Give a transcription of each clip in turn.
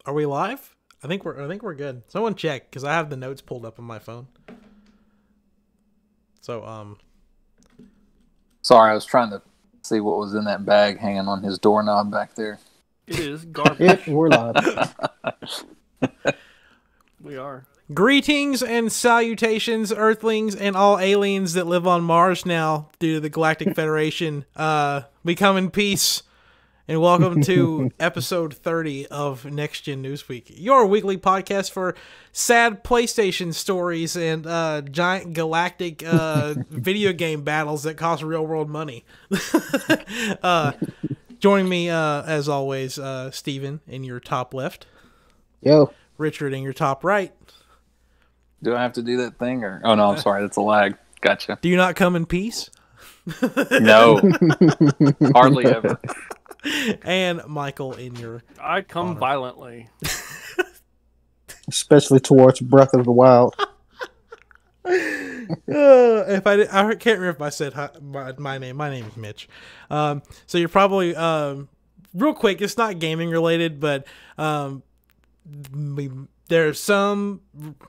Are we live? I think we're good. Someone check, because I have the notes pulled up on my phone. So Sorry, I was trying to see what was in that bag hanging on his doorknob back there. It is garbage. We're live. We are. greetings and salutations, Earthlings and all aliens that live on Mars now due to the Galactic Federation. We come in peace. And welcome to episode 30 of Next Gen Newsweek, your weekly podcast for sad PlayStation stories and giant galactic video game battles that cost real world money. Joining me, as always, Steven in your top left. Yo. Richard in your top right. Do I have to do that thing? Or oh no, I'm sorry, that's a lag. Gotcha. Do you not come in peace? No. Hardly ever. And Michael in your I come violently. Especially towards Breath of the Wild. I can't remember if I said my name. My name is Mitch. So you're probably real quick. It's not gaming related, but there's some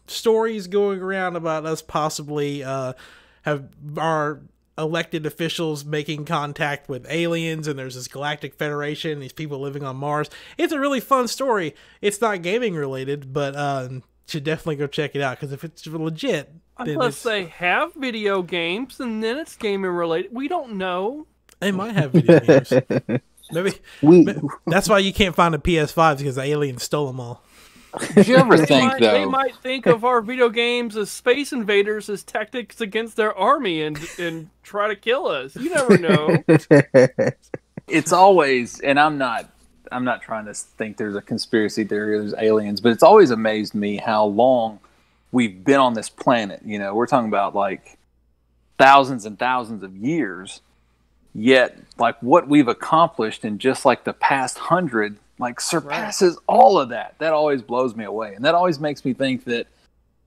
stories going around about us possibly have our elected officials making contact with aliens, and there's this galactic federation, these people living on Mars. It's a really fun story. It's not gaming related, but should definitely go check it out, because if it's legit, then unless they have video games and then it's gaming related, we don't know. They might have video games. Maybe that's why you can't find a PS5, because the aliens stole them all. Did you ever think, though? They might think of our video games as Space Invaders, as tactics against their army, and try to kill us. You never know. It's always, and I'm not trying to think there's a conspiracy theory, there's aliens, but it's always amazed me how long we've been on this planet. You know, we're talking about like thousands and thousands of years, yet like what we've accomplished in just like the past 100 like surpasses all of that. That always blows me away, and that always makes me think that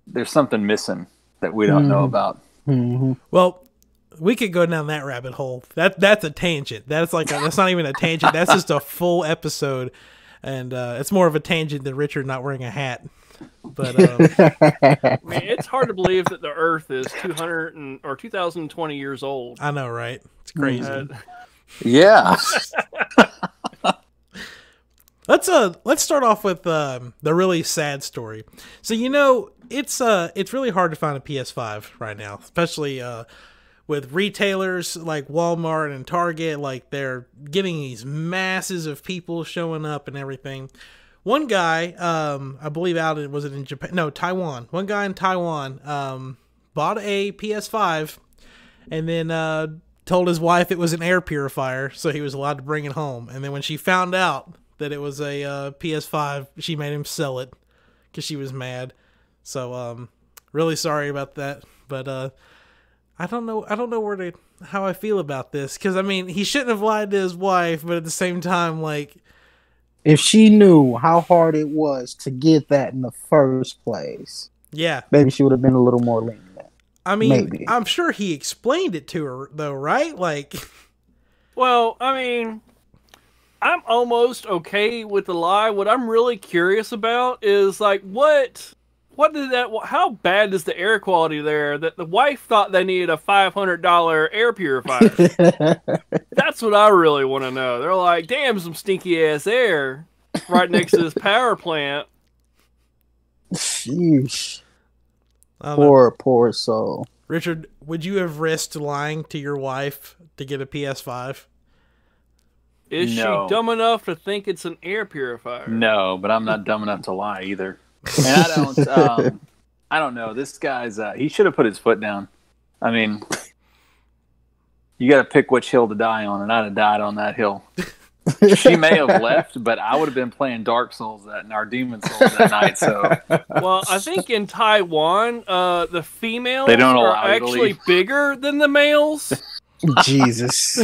there's something missing that we don't know about. Mm-hmm. Well, we could go down that rabbit hole. That's a tangent. That's not even a tangent. That's just a full episode, and it's more of a tangent than Richard not wearing a hat. But I mean, it's hard to believe that the Earth is 2020 years old. I know, right? It's crazy. Yeah. Let's start off with the really sad story. So it's really hard to find a PS5 right now, especially with retailers like Walmart and Target. Like, they're getting these masses of people showing up and everything. One guy, I believe was it in Japan? No, Taiwan. One guy in Taiwan bought a PS5 and then told his wife it was an air purifier, so he was allowed to bring it home. And then when she found out that it was a PS5, she made him sell it because she was mad. So really sorry about that, but I don't know how I feel about this, because I mean, he shouldn't have lied to his wife, but at the same time, like, if she knew how hard it was to get that in the first place, yeah, maybe she would have been a little more lenient. I mean, maybe. I'm sure he explained it to her though, right? Like, well, I mean, I'm almost okay with the lie. What I'm really curious about is like how bad is the air quality there that the wife thought they needed a $500 air purifier? That's what I really want to know. They're like, damn, some stinky ass air right next to this power plant. Sheesh. Poor soul. Richard, would you have risked lying to your wife to get a PS5? Is she dumb enough to think it's an air purifier? No, but I'm not dumb enough to lie either. And I don't know. This guy's, he should have put his foot down. I mean, you got to pick which hill to die on, and I'd have died on that hill. She may have left, but I would have been playing Dark Souls or Demon Souls that night. So, well, I think in Taiwan, the females are actually bigger than the males. Jesus.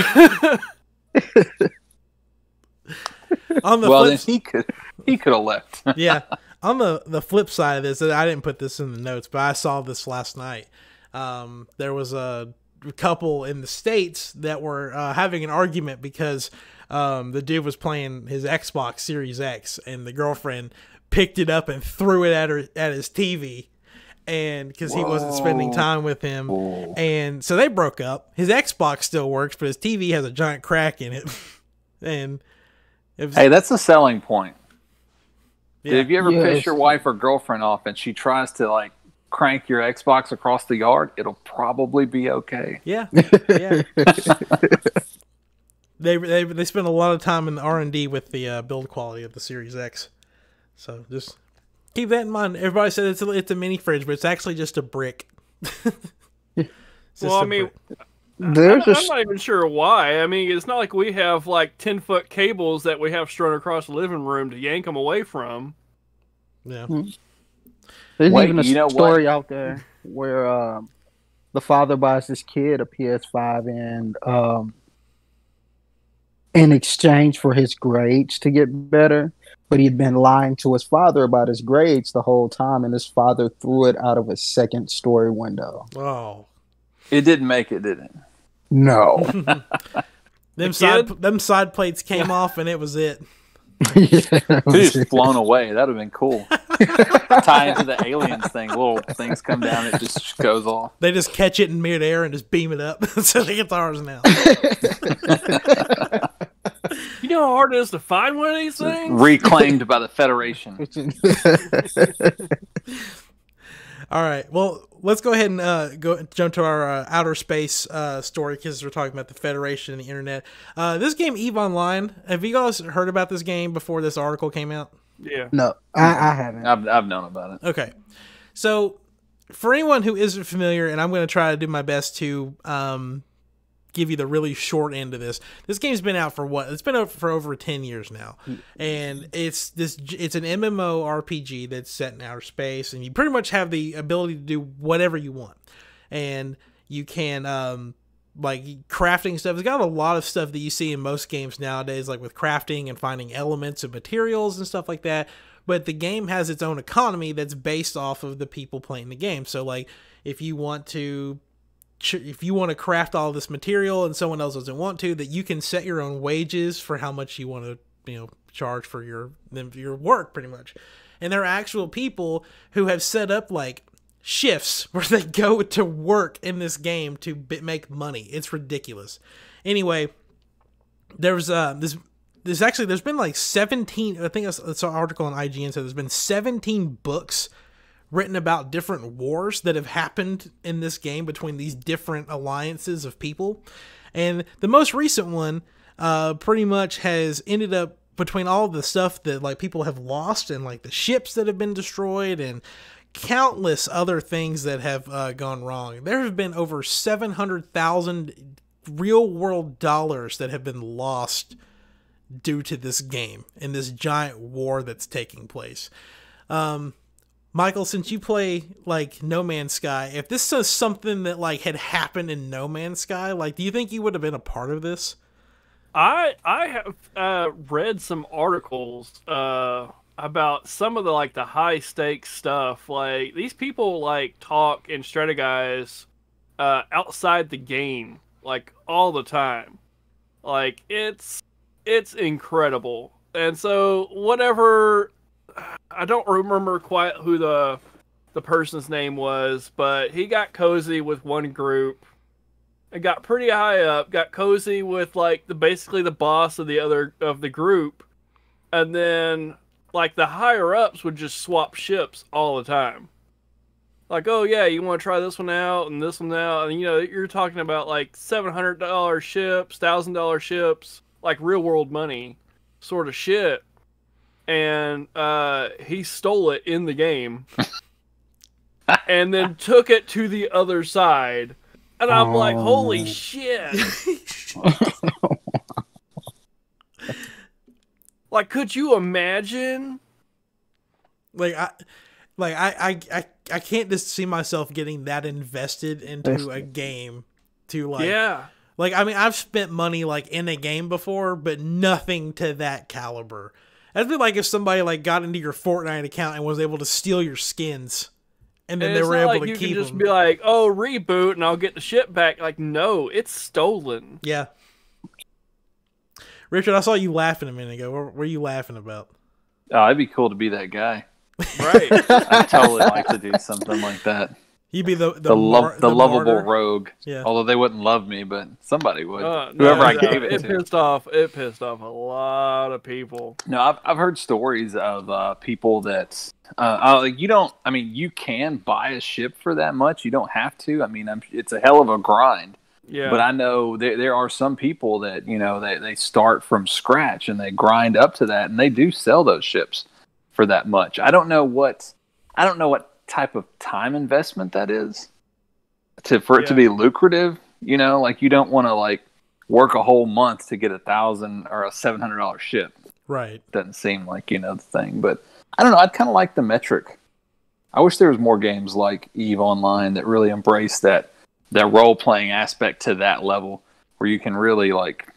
Then he could have left. Yeah. On the flip side of this, I didn't put this in the notes, but I saw this last night. There was a couple in the States that were having an argument because the dude was playing his Xbox Series X, and the girlfriend picked it up and threw it at his TV, and because he wasn't spending time with him. Whoa. And so they broke up. His Xbox still works, but his TV has a giant crack in it. And it was, Hey, that's a selling point. yeah. If you ever piss your wife or girlfriend off and she tries to like crank your Xbox across the yard, it'll probably be okay. Yeah, yeah. They spent a lot of time in the R&D with the build quality of the Series X. So just keep that in mind. Everybody said it's a mini fridge, but it's actually just a brick. Well, I mean, I'm not even sure why. I mean, it's not like we have like 10-foot cables that we have strewn across the living room to yank them away from. Yeah. There's Wait, even a you know story what? out there where the father buys his kid a PS5 and in exchange for his grades to get better, but he'd been lying to his father about his grades the whole time, and his father threw it out of a second-story window. Oh. It didn't make it, did it? No. Them kid? side plates came off, and it was it. Yeah, It just flown away. That would have been cool. Tie into the aliens thing. Little things come down. It just goes off. They just catch it in midair and just beam it up. So they get ours now. You know how hard it is to find one of these things? Reclaimed by the Federation. All right. Well, let's go ahead and jump to our outer space story because we're talking about the Federation and the internet. This game, EVE Online. Have you guys heard about this game before this article came out? Yeah. No, I haven't. I've known about it. Okay. So, for anyone who isn't familiar, and I'm going to try to do my best to give you the really short end of this. This game's been out for what? It's been out for over 10 years now. And it's an MMO RPG that's set in outer space, and you pretty much have the ability to do whatever you want. And you can like crafting stuff. It's got a lot of stuff that you see in most games nowadays, like with crafting and finding elements and materials and stuff like that. But the game has its own economy that's based off of the people playing the game. So like if you want to craft all this material and someone else doesn't want to, that you can set your own wages for how much you want to, charge for your work pretty much. And there are actual people who have set up like shifts where they go to work in this game to make money. It's ridiculous. Anyway, there's been like 17, I think it's an article on IGN said there's been 17 books written about different wars that have happened in this game between these different alliances of people. And the most recent one pretty much has ended up between all the stuff that like people have lost and like the ships that have been destroyed and countless other things that have gone wrong. There have been over 700,000 real world dollars that have been lost due to this game and this giant war that's taking place. Michael, since you play like No Man's Sky, if this is something that like had happened in No Man's Sky, like do you think you would have been a part of this? I have read some articles about some of the high stakes stuff. Like these people like talk and strategize outside the game like all the time. Like it's incredible. And so whatever, I don't remember quite who the person's name was, but he got cozy with one group. It got pretty high up, got cozy with basically the boss of the group, and then the higher ups would just swap ships all the time. Like, oh yeah, you want to try this one out and this one out, and you're talking about $700 ships, $1,000 ships, like real world money sort of shit. And he stole it in the game and then took it to the other side. And I'm like, holy shit. Could you imagine? I can't just see myself getting that invested into a game to yeah. I mean, I've spent money in a game before, but nothing to that caliber. That'd be like if somebody got into your Fortnite account and was able to steal your skins, and then they were able to keep them. You can just be like, "Oh, reboot, and I'll get the shit back." No, it's stolen. Yeah. Richard, I saw you laughing a minute ago. What were you laughing about? Oh, it'd be cool to be that guy. Right. I'd totally like to do something like that. You'd be the lovable martyr. rogue. Yeah. Although they wouldn't love me, but somebody would. No, Whoever I no, gave it it to. pissed off a lot of people. No, I've heard stories of people that like you don't. I mean, you can buy a ship for that much. You don't have to. I mean, it's a hell of a grind. Yeah. But I know there are some people that they start from scratch and they grind up to that, and they do sell those ships for that much. I don't know what type of time investment that is for it to be lucrative. Like you don't want to like work a whole month to get $1,000 or a $700 ship. Right. Doesn't seem like the thing, but I don't know. I'd kind of like the metric. I wish there was more games like EVE Online that really embrace that role playing aspect to that level, where you can really like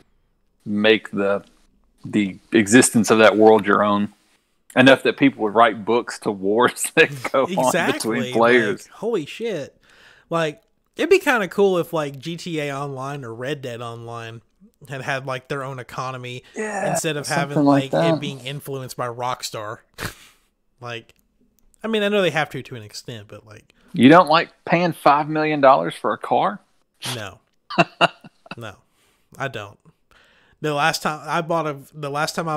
make the existence of that world your own. Enough that people would write books to wars that go on between players. Like, holy shit! Like it'd be kind of cool if like GTA Online or Red Dead Online had like their own economy instead of having like it being influenced by Rockstar. Like, I mean, I know they have to an extent, but like, you don't like paying $5 million for a car? No, no, I don't. The last time I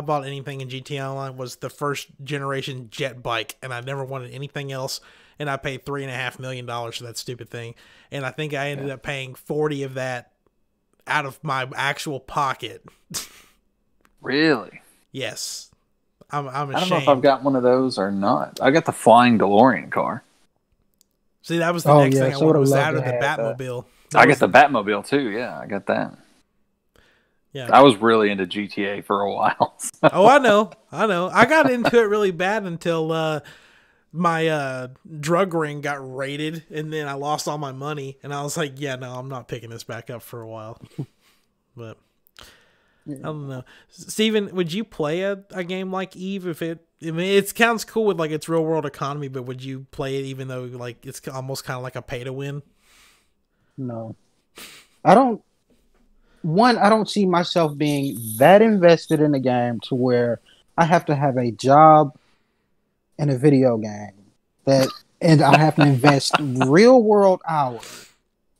bought anything in GTA Online was the first generation jet bike, and I never wanted anything else. And I paid $3.5 million for that stupid thing, and I think I ended up paying 40 of that out of my actual pocket. Really? Yes, I'm ashamed. I don't know if I've got one of those or not. I got the flying DeLorean car. See, that was the next thing I wanted was out of the Batmobile. I got the Batmobile too. Yeah, I got that. Yeah, I was really into GTA for a while. So. Oh, I know. I got into it really bad until my drug ring got raided, and then I lost all my money, and I was like, yeah, no, I'm not picking this back up for a while. But I don't know. Steven, would you play a game like EVE if it sounds cool with like its real world economy, but would you play it even though like it's almost kind of like a pay to win? No. I don't see myself being that invested in a game to where I have to have a job in a video game and I have to invest real world hours,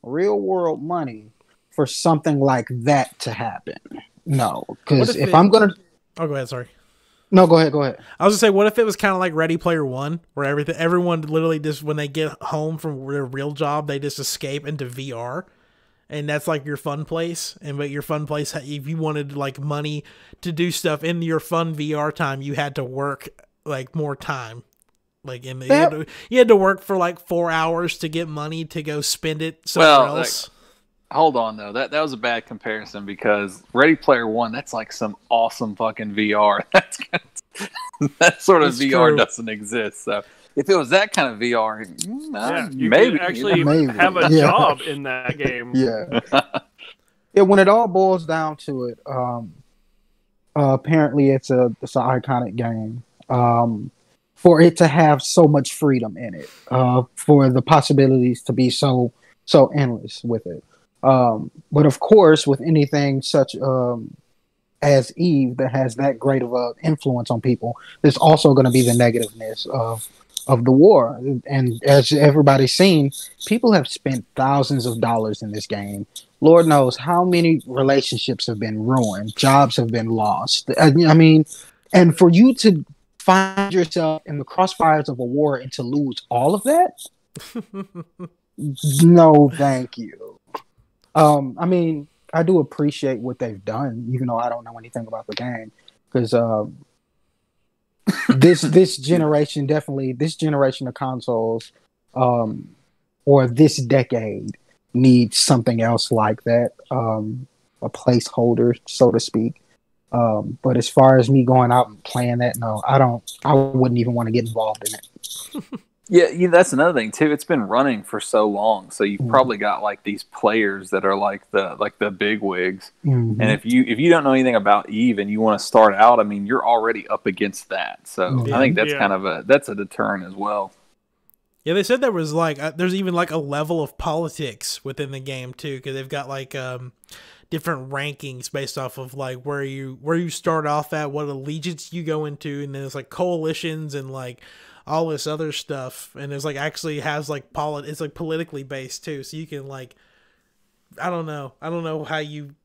real world money for something like that to happen. No, because if I'm gonna, oh, go ahead. Sorry. No, go ahead. I was gonna say, what if it was kind of like Ready Player One, where everyone literally just when they get home from their real job, they just escape into VR. And that's like your fun place. But your fun place, if you wanted like money to do stuff in your fun VR time, you had to work like more time. Like you had to work for like 4 hours to get money to go spend it somewhere else. Hold on though, that was a bad comparison because Ready Player One, that's like some awesome fucking VR. That sort of VR true. Doesn't exist. So if it was that kind of VR, you maybe could actually have a job in that game. Yeah. Yeah. When it all boils down to it, apparently it's an iconic game. For it to have so much freedom in it, for the possibilities to be so endless with it. But of course, with anything such as EVE that has that great of an influence on people, there's also going to be the negativeness of the war. And as everybody's seen, people have spent thousands of dollars in this game. Lord knows how many relationships have been ruined, jobs have been lost. I mean, and for you to find yourself in the crossfires of a war and to lose all of that, no, thank you. I mean, I do appreciate what they've done, even though I don't know anything about the game, because this generation of consoles, or this decade needs something else like that, a placeholder, so to speak. But as far as me going out and playing that, no, I wouldn't even want to get involved in it. Yeah, that's another thing too. It's been running for so long, so you've probably got like these players that are like the big wigs. Mm-hmm. And if you don't know anything about EVE and you want to start out, I mean, you're already up against that. So I think that's kind of that's a deterrent as well. Yeah, they said there was like there's even like a level of politics within the game too, because they've got like different rankings based off of like where you start off at, what allegiance you go into, and then there's like coalitions and like all this other stuff, and there's like actually has like it's like politically based too, so you can like I don't know how you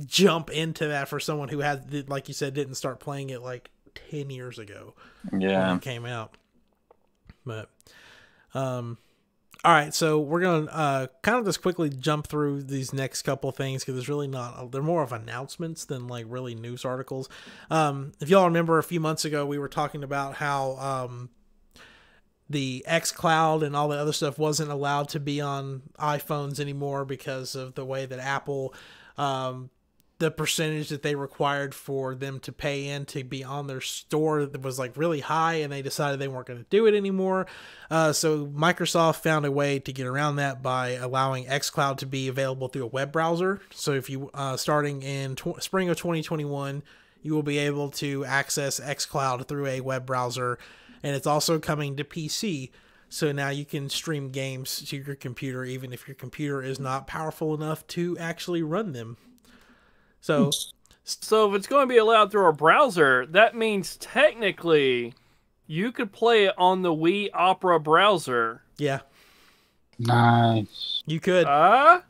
jump into that for someone who had, like you said, didn't start playing it like 10 years ago when it came out. But all right, so we're gonna kind of just quickly jump through these next couple things because there's really they're more of announcements than like really news articles. If y'all remember, a few months ago we were talking about how the xCloud and all the other stuff wasn't allowed to be on iPhones anymore because of the way that Apple, the percentage that they required for them to pay in to be on their store that was like really high, and they decided they weren't going to do it anymore. So Microsoft found a way to get around that by allowing xCloud to be available through a web browser. So if you, starting in spring of 2021, you will be able to access xCloud through a web browser, and it's also coming to PC. So now you can stream games to your computer, even if your computer is not powerful enough to actually run them. So if it's going to be allowed through a browser, that means technically you could play it on the Wii Opera browser. Yeah. Nice. You could. Actually,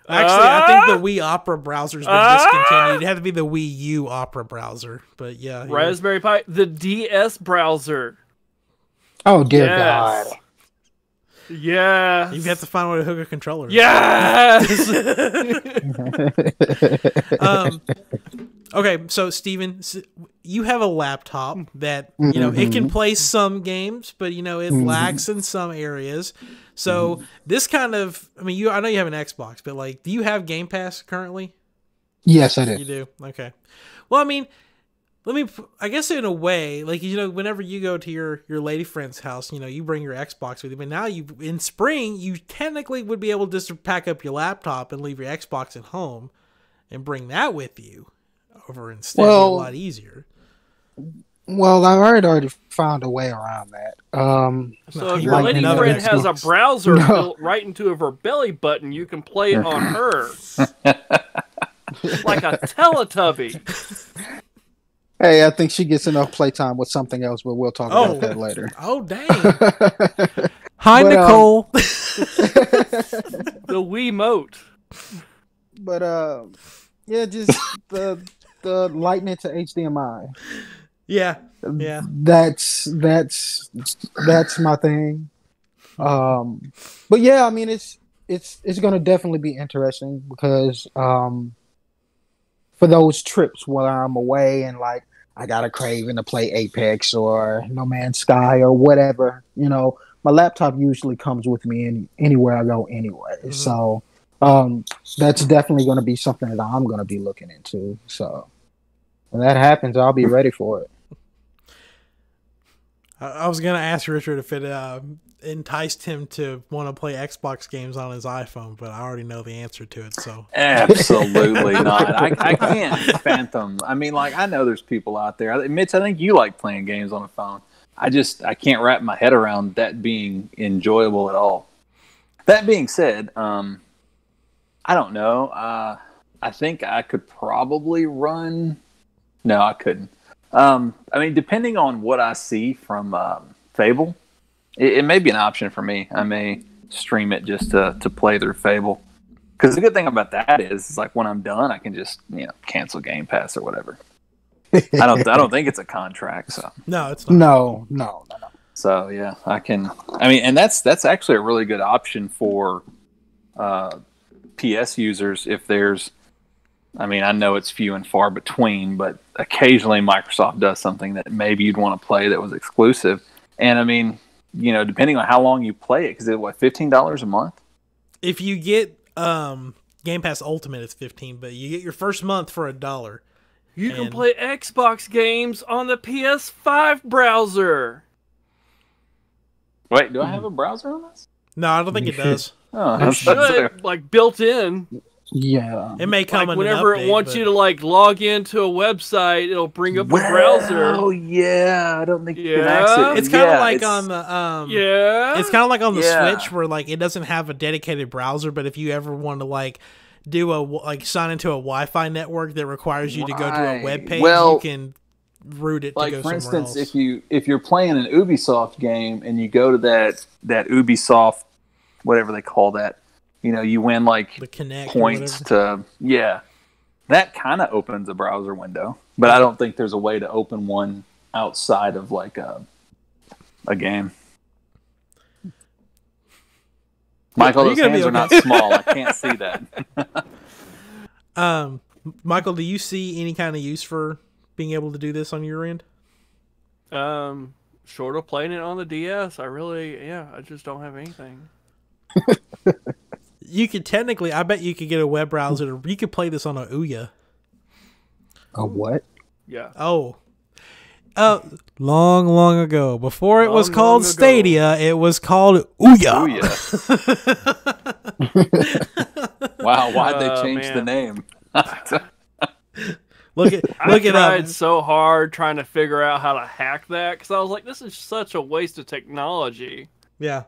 I think the Wii Opera browser's been discontinued. It'd have to be the Wii U Opera browser. But yeah. Raspberry Pi, the DS browser. Oh, dear God. Yeah. You have to find a way to hook a controller. Yes. Okay, so Steven, you have a laptop that, you know, it can play some games, but you know, it lacks in some areas. So this kind of, I mean, I know you have an Xbox, but like, do you have Game Pass currently? Yes, I do. You do? Okay. Well, I mean, I guess in a way, like, you know, whenever you go to your lady friend's house, you know, you bring your Xbox with you, but now in spring, you technically would be able just to pack up your laptop and leave your Xbox at home and bring that with you over instead. A lot easier. Well, I've already found a way around that. So if your lady friend has a browser built right into her belly button, you can play it on her. Like a Teletubby. Hey, I think she gets enough playtime with something else, but we'll talk about that later. Oh, dang. Hi, Nicole. The Wiimote. But, yeah, just the lightning to HDMI. Yeah. That's my thing. But yeah, I mean, it's going to definitely be interesting because, for those trips where I'm away and like I got a craving to play Apex or No Man's Sky or whatever, you know, my laptop usually comes with me anywhere I go anyway. So that's definitely going to be something that I'm going to be looking into. So when that happens, I'll be ready for it. I was going to ask Richard if it enticed him to want to play Xbox games on his iPhone, but I already know the answer to it. So absolutely not. I can't fathom. I mean, like, I know there's people out there. Mitch, I think you like playing games on a phone. I can't wrap my head around that being enjoyable at all. That being said, I don't know. I think I could probably run. No, I couldn't. I mean, depending on what I see from Fable, it may be an option for me. I may stream it just to play through Fable. Because the good thing about that is like when I'm done, I can just cancel Game Pass or whatever. I don't think it's a contract. So no, it's not. No. So yeah, I can. I mean, and that's actually a really good option for PS users if there's. I mean, I know it's few and far between, but occasionally Microsoft does something that maybe you'd want to play that was exclusive. And I mean, depending on how long you play it, because it's $15 a month? If you get Game Pass Ultimate, it's $15, but you get your first month for $1. You can play Xbox games on the PS5 browser. Wait, do I have a browser on this? No, I don't think it does. Oh, it should, like built in. Yeah, it may come like in whenever an update, it wants you to like log into a website, it'll bring up a browser. Oh yeah, I don't think you can access. It's kind of like on the it's kind of like on the Yeah. Switch where like it doesn't have a dedicated browser, but if you ever want to like do sign into a Wi-Fi network that requires you to go to a web page, Well, you can route it to like go for somewhere instance, else. if you're playing an Ubisoft game and you go to that Ubisoft, whatever they call that, you win like The Connect points to that kind of opens a browser window, but I don't think there's a way to open one outside of like a game. Michael, those hands are not small. I can't see that. Michael, do you see any kind of use for being able to do this on your end? Short of playing it on the DS, I just don't have anything. You could technically, I bet you could get a web browser. You could play this on a Ouya. A what? Yeah. Oh. Long ago, before it was called Stadia, it was called Ouya. Wow, why'd they change the name? I tried so hard trying to figure out how to hack that because I was like, this is such a waste of technology. Yeah.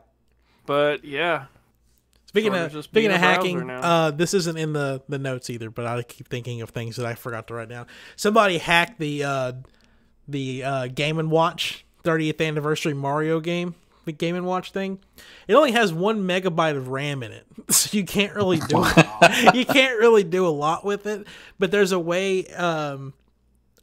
But yeah. Speaking of hacking, this isn't in the notes either, but I keep thinking of things that I forgot to write down. Somebody hacked the Game & Watch 30th anniversary Mario game, the Game & Watch thing. It only has 1 megabyte of RAM in it, so you can't really do you can't really do a lot with it. But there's a way.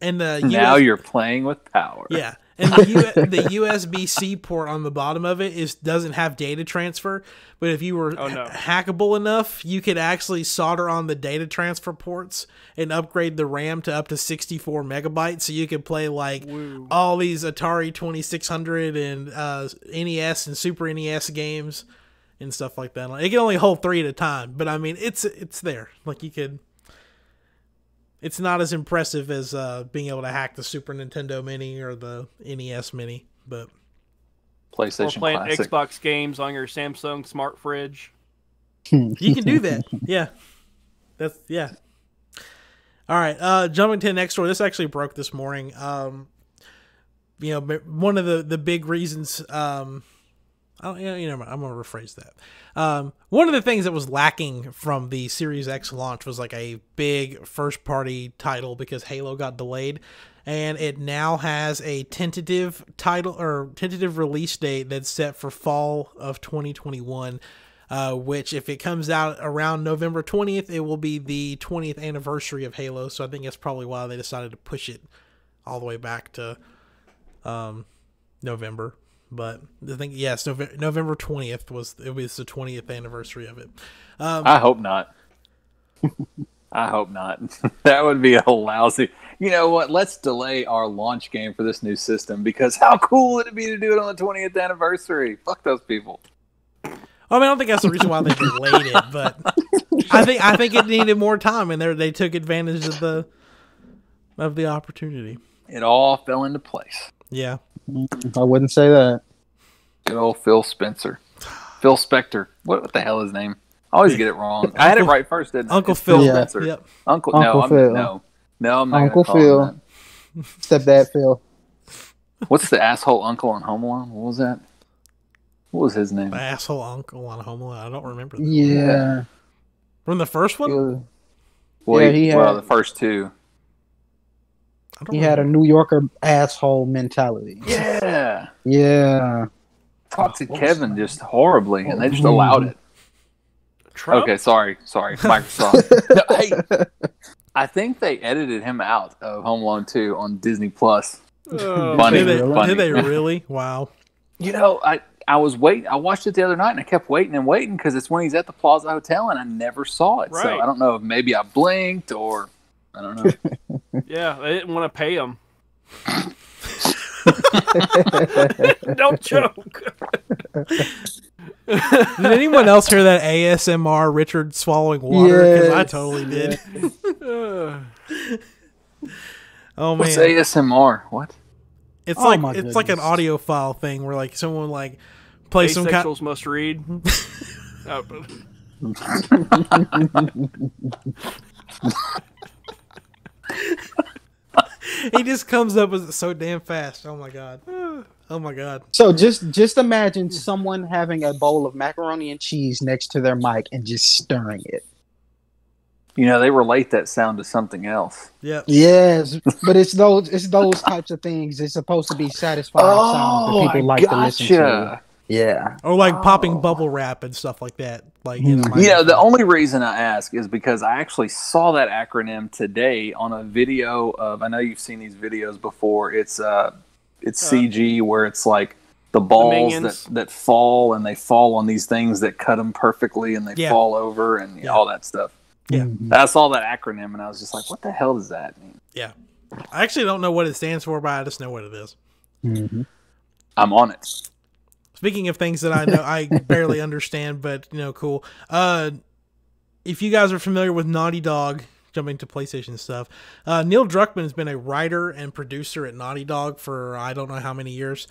You're playing with power. Yeah. And the USB-C port on the bottom of it doesn't have data transfer, but if you were hackable enough, you could actually solder on the data transfer ports and upgrade the RAM to up to 64 megabytes, so you could play all these Atari 2600 and NES and Super NES games and stuff like that. It can only hold 3 at a time, but I mean it's there. Like you could. It's not as impressive as being able to hack the Super Nintendo Mini or the NES Mini, but PlayStation or playing Classic. Xbox games on your Samsung smart fridge. You can do that. Yeah. All right, jumping to the next story. This actually broke this morning. One of the big reasons. I'm going to rephrase that. One of the things that was lacking from the Series X launch was like a big first-party title because Halo got delayed, and it now has a tentative title or tentative release date that's set for fall of 2021. Which, if it comes out around November 20th, it will be the 20th anniversary of Halo. So I think that's probably why they decided to push it all the way back to November. But I think, yes, November 20th was the 20th anniversary of it. I hope not. I hope not. That would be a lousy. You know what? Let's delay our launch game for this new system because how cool would it be to do it on the 20th anniversary? Fuck those people. I mean, I don't think that's the reason why they delayed it, but I think it needed more time, and they took advantage of the opportunity. It all fell into place. Yeah. I wouldn't say that. Good old Phil Spector. What the hell is his name? I always get it wrong. I had it right first, didn't I? Uncle It's Phil. Spencer. Yep. Uncle Phil. No, I'm not Uncle gonna call him Phil. Stepdad Phil. that. What's the asshole uncle on Home Alone? What was that? What was his name? The asshole uncle on Home Alone. I don't remember that. Yeah. From the first one? The first two. He had a New Yorker asshole mentality. Yeah. Yeah. Talked to Kevin just horribly, and they just allowed it. Trump? Okay, sorry, Microsoft. No, hey, I think they edited him out of Home Alone 2 on Disney Plus. Funny. Did they really? Wow. You know, I was waiting. I watched it the other night, and I kept waiting and waiting because it's when he's at the Plaza Hotel, and I never saw it. Right. So I don't know if maybe I blinked or I don't know. Yeah, they didn't want to pay him. Don't joke. Did anyone else hear that ASMR Richard swallowing water? Because I totally did. Oh man, What's ASMR? What? It's Oh, like my it's like an goodness. audio file thing where like someone like plays some kind. Asexuals must read. Oh, but- He just comes up with it so damn fast. Oh my god. Oh my god. So just imagine someone having a bowl of macaroni and cheese next to their mic and just stirring it. You know, they relate that sound to something else. Yep. Yes, but it's those types of things. It's supposed to be satisfying sounds that people like to listen to. Yeah. Or like popping bubble wrap and stuff like that. Like the only reason I ask is because I actually saw that acronym today on a video of. I know you've seen these videos before. It's CG where it's like the balls that fall, and they fall on these things that cut them perfectly, and they fall over and all that stuff. Yeah, I saw that acronym and I was just like, "What the hell does that mean?" Yeah, I actually don't know what it stands for, but I just know what it is. Mm-hmm. I'm on it. Speaking of things that I know, I barely understand, but cool. If you guys are familiar with Naughty Dog, jumping to PlayStation stuff, Neil Druckmann has been a writer and producer at Naughty Dog for I don't know how many years.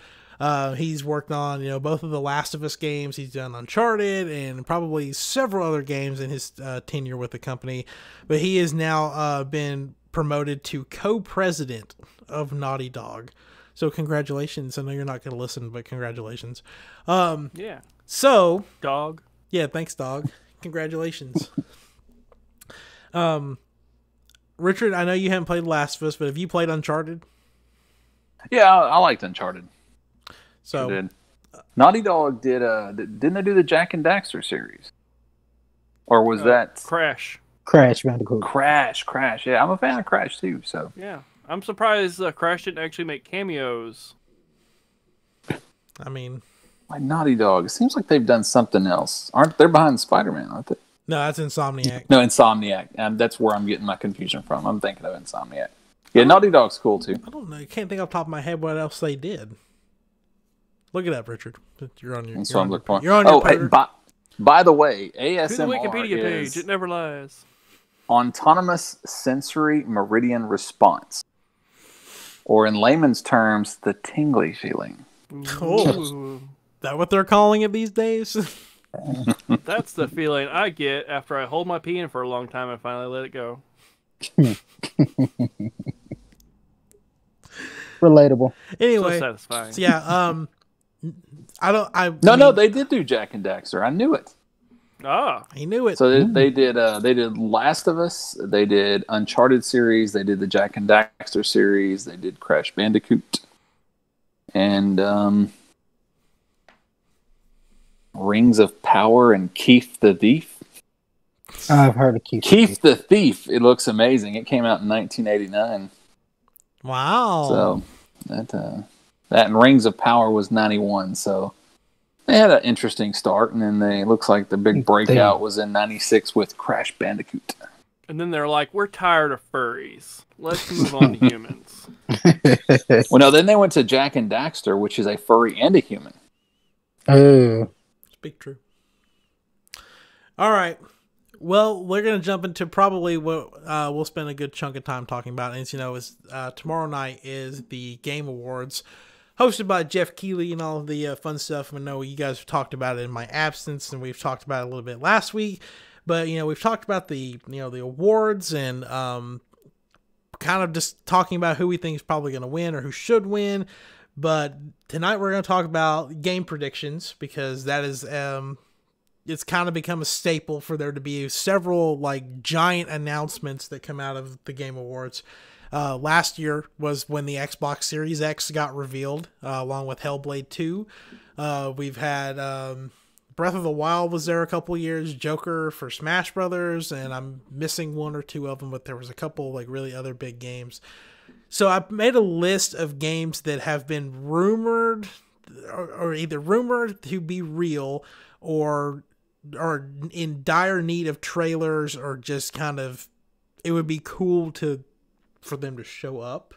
He's worked on, both of the Last of Us games. He's done Uncharted and probably several other games in his tenure with the company. But he has now been promoted to co-president of Naughty Dog. So congratulations. I know you're not going to listen, but congratulations. Yeah. So. Dog. Yeah, thanks, dog. Congratulations. Richard, I know you haven't played Last of Us, but have you played Uncharted? Yeah, I liked Uncharted. So sure did. Naughty Dog didn't they do the Jack and Daxter series? Or was that Crash Bandicoot? Crash. Yeah, I'm a fan of Crash too. So yeah, I'm surprised Crash didn't actually make cameos. I mean, like Naughty Dog, it seems like they've done something else. They're behind Spider-Man, aren't they? No, that's Insomniac. No, Insomniac. That's where I'm getting my confusion from. I'm thinking of Insomniac. Yeah, Naughty Dog's cool too. I don't know. I can't think off the top of my head what else they did. Look it up, Richard. You're on your. That's what I'm looking for. You're on your. Hey, by the way, ASMR to the Wikipedia is page. It never lies. Autonomous Sensory Meridian Response, or in layman's terms, the tingly feeling. Oh, is that what they're calling it these days? That's the feeling I get after I hold my pee in for a long time and finally let it go. Relatable. Anyway, so satisfying. So yeah, No, they did do Jack and Daxter. I knew it. He knew it. So they did Last of Us. They did Uncharted series. They did the Jack and Daxter series. They did Crash Bandicoot, and Rings of Power and Keith the Thief. I've heard of Keith the Thief. It looks amazing. It came out in 1989. Wow. So that and Rings of Power was 91. So they had an interesting start, and then it looks like the big breakout was in 96 with Crash Bandicoot. And then they're like, "We're tired of furries. Let's move on to humans." Well, no, then they went to Jack and Daxter, which is a furry and a human. Oh. Speak true. All right. Well, we're going to jump into probably what we'll spend a good chunk of time talking about. And, is tomorrow night is the Game Awards, hosted by Jeff Keighley and all of the fun stuff. I know you guys have talked about it in my absence, and we've talked about it a little bit last week. But, we've talked about the awards and kind of just talking about who we think is probably going to win or who should win. But tonight we're going to talk about game predictions, because that is it's kind of become a staple for there to be several giant announcements that come out of the Game Awards. Last year was when the Xbox Series X got revealed, along with Hellblade 2. We've had Breath of the Wild was there a couple years, Joker for Smash Brothers, and I'm missing one or two of them, but there was a couple really other big games. So I made a list of games that have been rumored, or either rumored to be real, or are in dire need of trailers, or just kind of, it would be cool for them to show up.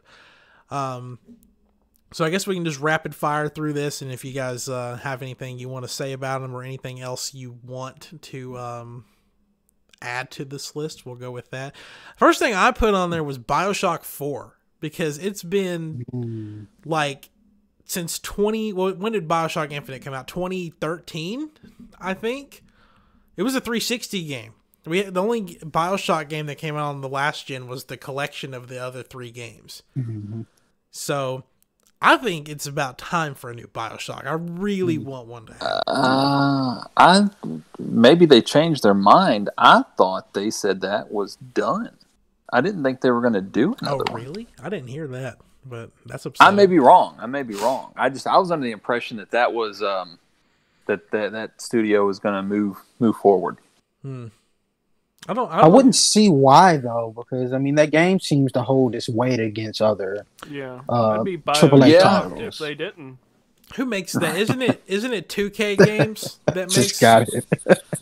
So I guess we can just rapid fire through this, and if you guys have anything you want to say about them or anything else you want to add to this list, we'll go with that. First thing I put on there was BioShock 4, because it's been since when did BioShock Infinite come out? 2013, I think. It was a 360 game. The only BioShock game that came out on the last gen was the collection of the other three games. Mm-hmm. So I think it's about time for a new BioShock. I really want one to happen. Maybe they changed their mind. I thought they said that was done. I didn't think they were going to do another one. Oh, really? I didn't hear that, but that's upsetting. I may be wrong. I was under the impression that was that studio was going to move forward. I wouldn't see why though, because I mean that game seems to hold its weight against other it'd be AAA titles titles. if they didn't. Who makes that? Isn't it 2K games that makes? Just got it.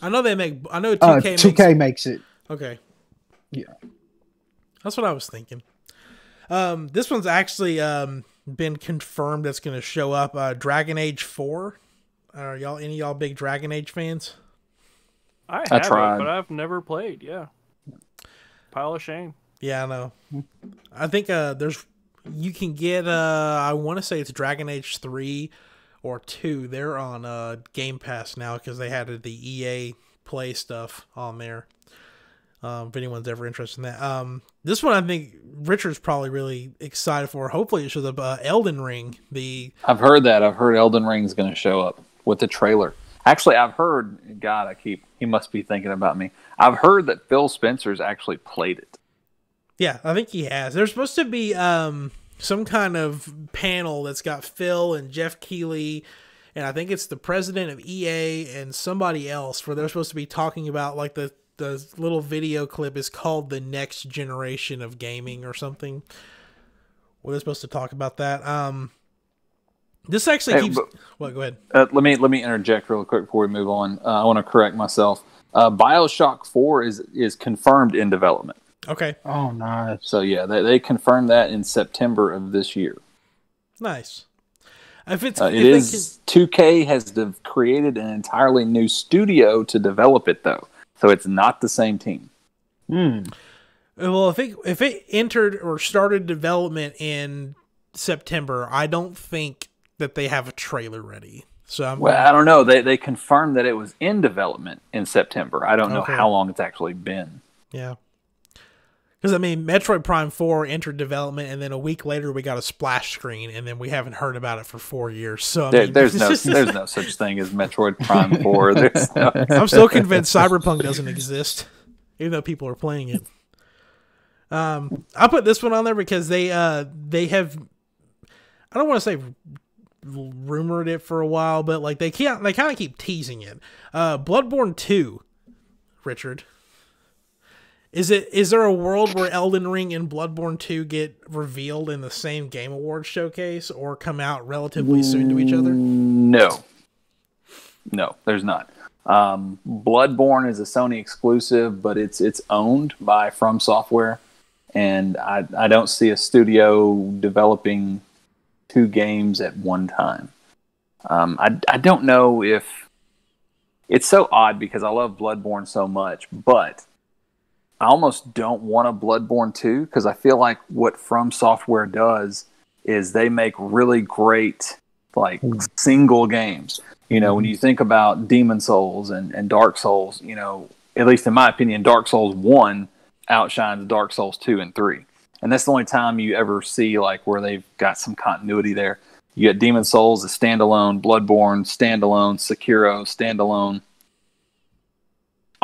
I know 2K. 2K makes it. Okay. Yeah. That's what I was thinking. This one's actually been confirmed that's going to show up. Dragon Age 4. Are any of y'all big Dragon Age fans? I tried, but I've never played. Yeah, pile of shame. Yeah, I know. I think you can get I want to say it's Dragon Age 3 or 2. They're on Game Pass now because they had the EA Play stuff on there. If anyone's ever interested in that. This one I think Richard's probably really excited for. Hopefully it shows up. Elden Ring. I've heard that. I've heard Elden Ring's going to show up with the trailer. Actually, I've heard. God, he must be thinking about me. I've heard that Phil Spencer's actually played it. Yeah, I think he has. There's supposed to be some kind of panel that's got Phil and Jeff Keighley, and I think it's the president of EA and somebody else, where they're supposed to be talking about like the little video clip is called The Next Generation of Gaming or something. Well, they're supposed to talk about that. This actually keeps... Well, go ahead. Let me interject real quick before we move on. I want to correct myself. BioShock 4 is confirmed in development. Okay. Oh, nice. So, yeah, they confirmed that in September of this year. Nice. 2K has created an entirely new studio to develop it, though. So it's not the same team. Well, if it entered or started development in September, I don't think that they have a trailer ready. So I don't know. They confirmed that it was in development in September. I don't know how long it's actually been. Yeah. Because, I mean, Metroid Prime 4 entered development, and then a week later we got a splash screen, and then we haven't heard about it for 4 years. So there's no such thing as Metroid Prime 4. I'm still convinced Cyberpunk doesn't exist, even though people are playing it. I put this one on there because they have, I don't want to say rumored it for a while, but like they kind of keep teasing it. Bloodborne 2, Richard. Is there a world where Elden Ring and Bloodborne 2 get revealed in the same Game Awards showcase or come out relatively soon to each other? No, there's not. Bloodborne is a Sony exclusive, but it's owned by From Software, and I don't see a studio developing 2 games at one time. I don't know if it's so odd because I love Bloodborne so much, but I almost don't want a Bloodborne 2 because I feel like what From Software does is they make really great like single games. You know, when you think about Demon Souls and Dark Souls, you know, at least in my opinion, Dark Souls 1 outshines Dark Souls 2 and 3. And that's the only time you ever see like where they've got some continuity there. You got Demon Souls as standalone, Bloodborne standalone, Sekiro standalone.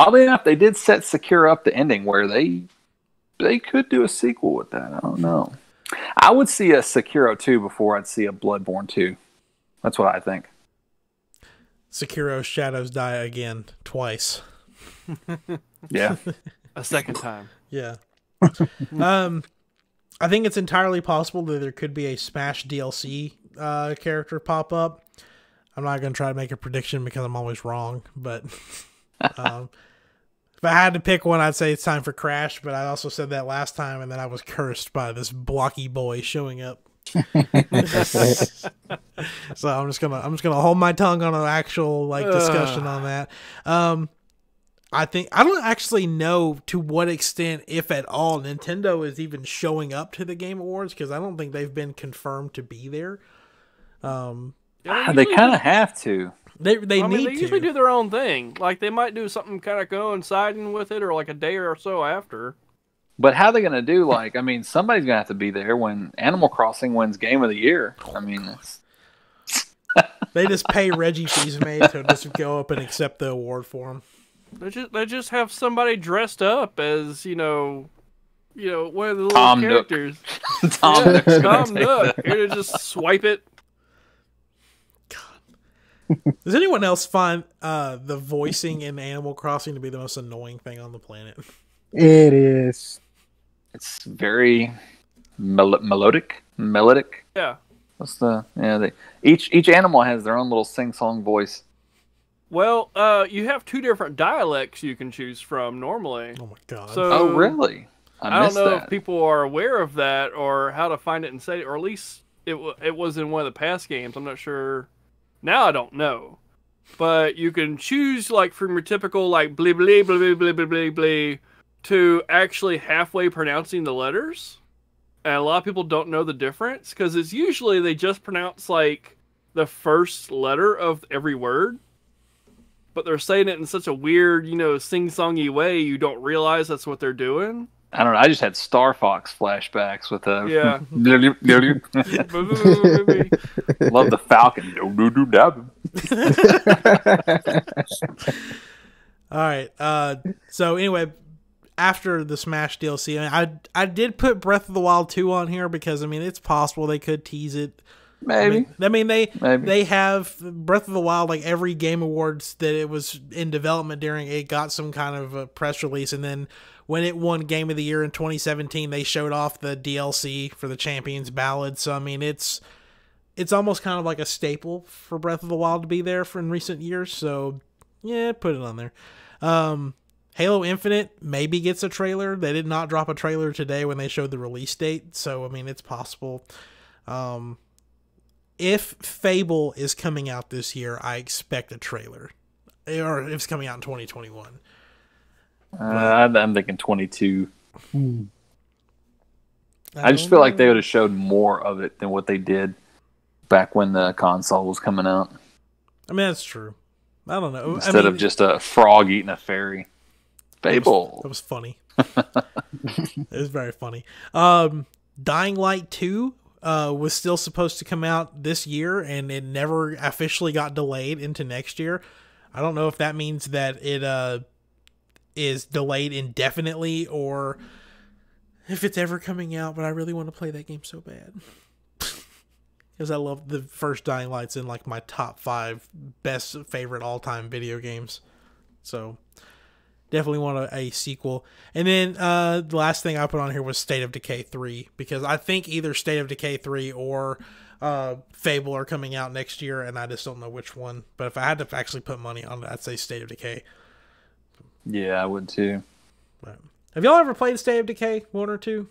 Oddly enough, they did set Sekiro up the ending where they could do a sequel with that. I don't know. I would see a Sekiro 2 before I'd see a Bloodborne 2. That's what I think. Sekiro Shadows Die Again twice. Yeah. A second time. Yeah. I think it's entirely possible that there could be a Smash DLC character pop up. I'm not going to try to make a prediction because I'm always wrong, but if I had to pick one, I'd say it's time for Crash, but I also said that last time, and then I was cursed by this blocky boy showing up. So I'm just gonna hold my tongue on an actual like discussion on that. I don't actually know to what extent, if at all, Nintendo is even showing up to the Game Awards because I don't think they've been confirmed to be there. They kind of have to. They usually do their own thing. Like they might do something kind of coinciding with it, or like a day or so after. But how are they going to do, like, I mean, somebody's going to have to be there when Animal Crossing wins Game of the Year. I mean, it's... They just pay Reggie Fils-Aimé to just go up and accept the award for him. They just have somebody dressed up as, one of the little Tom characters. Nook. Tom Nook's gonna Tom take Nook. that. Here to just swipe it. Does anyone else find the voicing in Animal Crossing to be the most annoying thing on the planet? It is. It's very melodic. Yeah. What's the each animal has their own little sing-song voice. Well, you have two different dialects you can choose from normally. Oh my god. So, Oh, really? I don't missed know that. if people are aware of that or how to find it and say it, or at least it was in one of the past games. I'm not sure. Now I don't know. But you can choose, like, from your typical, like, blee, blee, blee, blee, blee, blee, blee, blee, to actually halfway pronouncing the letters. And a lot of people don't know the difference, because it's usually they just pronounce, like, the first letter of every word. But they're saying it in such a weird, sing-songy way, you don't realize that's what they're doing. I don't know. I just had Star Fox flashbacks with a Yeah. love the Falcon. All right. So anyway, after the Smash DLC, I did put Breath of the Wild 2 on here because, I mean, it's possible they could tease it. Maybe. They have Breath of the Wild, like every Game Awards that it was in development during, it got some kind of a press release, and then when it won Game of the Year in 2017, they showed off the DLC for the Champions Ballad. So I mean, it's almost kind of like a staple for Breath of the Wild to be there for in recent years. So yeah, put it on there. Halo Infinite maybe gets a trailer. They did not drop a trailer today when they showed the release date, so I mean, it's possible. If Fable is coming out this year, I expect a trailer. Or if it's coming out in 2021. I'm thinking 22. I just feel like they would have showed more of it than what they did back when the console was coming out. I mean, that's true. I don't know. Instead of just a frog eating a fairy. Fable. That was funny. It was very funny. Dying Light 2 was still supposed to come out this year, and it never officially got delayed into next year. I don't know if that means that it is delayed indefinitely or if it's ever coming out, but I really want to play that game so bad. Because I love the first Dying Light's in like my top 5 best favorite all-time video games. So definitely want a sequel. And then the last thing I put on here was State of Decay 3, because I think either State of Decay 3 or Fable are coming out next year, and I just don't know which one. But if I had to actually put money on it, I'd say State of Decay. Yeah, I would too. Right. Have y'all ever played State of Decay 1 or 2?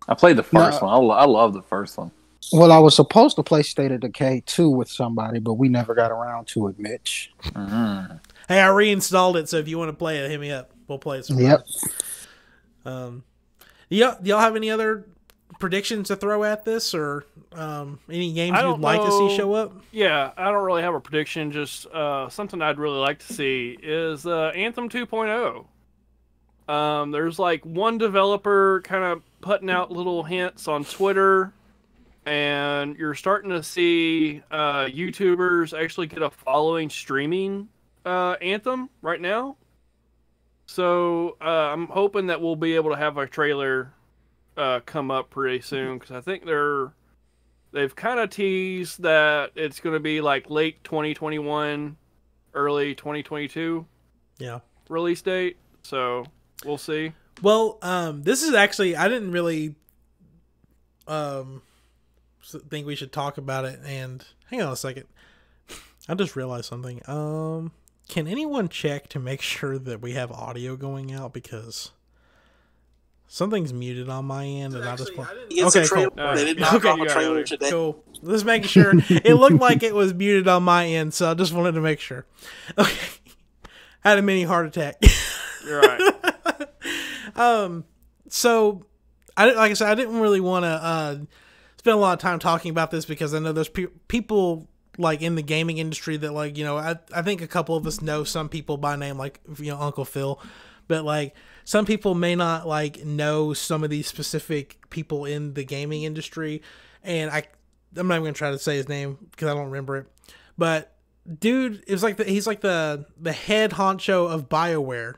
I played the first one. I love the first one. Well, I was supposed to play State of Decay 2 with somebody, but we never got around to it, Mitch. Mm-hmm. Hey, I reinstalled it, so if you want to play it, hit me up. We'll play it sometime. Yep. Do y'all have any other predictions to throw at this, or any games you'd like to see show up? Yeah, I don't really have a prediction. Just something I'd really like to see is Anthem 2.0. There's like one developer kind of putting out little hints on Twitter, and you're starting to see YouTubers actually get a following streaming Anthem right now. So I'm hoping that we'll be able to have a trailer come up pretty soon, because I think they've kind of teased that it's going to be like late 2021, early 2022 release date. So we'll see. Well, this is actually, I didn't really think we should talk about it, and hang on a second. I just realized something. Can anyone check to make sure that we have audio going out, because something's muted on my end, and I just want. Okay, cool. They did not drop a trailer today. Cool. Just making sure. It looked like it was muted on my end, so I just wanted to make sure. Okay. Had a mini heart attack. You're right. So, like I said, I didn't really want to spend a lot of time talking about this, because I know there's people like in the gaming industry that, like, I think a couple of us know some people by name, like, Uncle Phil. but like some people may not like know some of these specific people in the gaming industry, and I'm not even gonna try to say his name because I don't remember it. But dude, it was like he's like the head honcho of BioWare,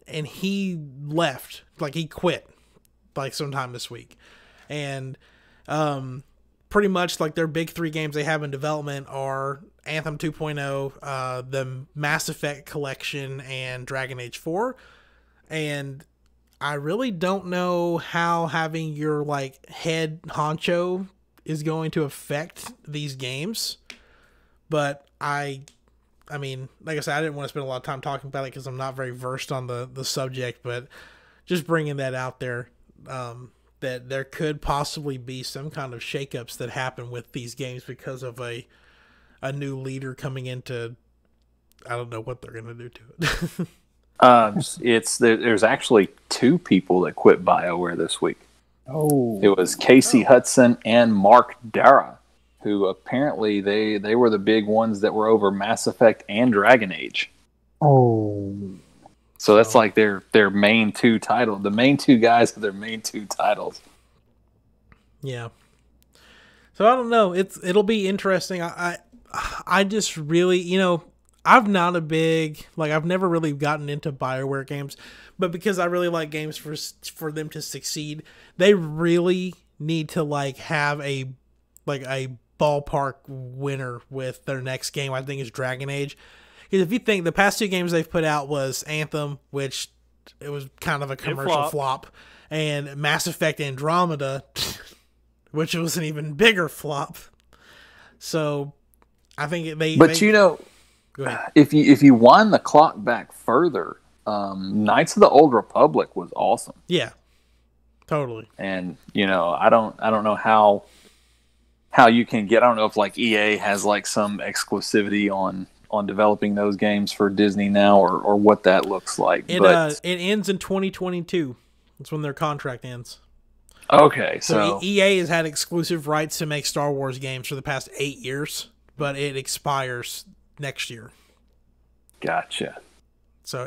and he left, like he quit, like sometime this week, and pretty much like their big 3 games they have in development are Anthem 2.0, the Mass Effect Collection, and Dragon Age 4. And I really don't know how having your like head honcho is going to affect these games. But I mean, like I said, I didn't want to spend a lot of time talking about it because I'm not very versed on the subject, but just bringing that out there, that there could possibly be some kind of shakeups that happen with these games because of a new leader coming into, I don't know what they're going to do to it. There's actually 2 people that quit BioWare this week. Oh, It was Casey Hudson and Mark Dara, who apparently they were the big ones that were over Mass Effect and Dragon Age. oh, So that's like their main 2 titles. The main 2 guys are their main 2 titles. Yeah. So I don't know. It'll be interesting. I just really, you know, I've never really gotten into BioWare games, but because I really like games for them to succeed, they really need to like have a ballpark winner with their next game. I think is Dragon Age. Because if you think the past 2 games they've put out was Anthem, which it was kind of a commercial flop, and Mass Effect Andromeda, which was an even bigger flop. So I think you know, go ahead. if you wind the clock back further, Knights of the Old Republic was awesome. Yeah, totally. And you know, I don't know how you can get. I don't know if like EA has like some exclusivity on developing those games for Disney now, or what that looks like. It ends in 2022. That's when their contract ends. Okay, so EA has had exclusive rights to make Star Wars games for the past 8 years, but it expires next year. Gotcha. So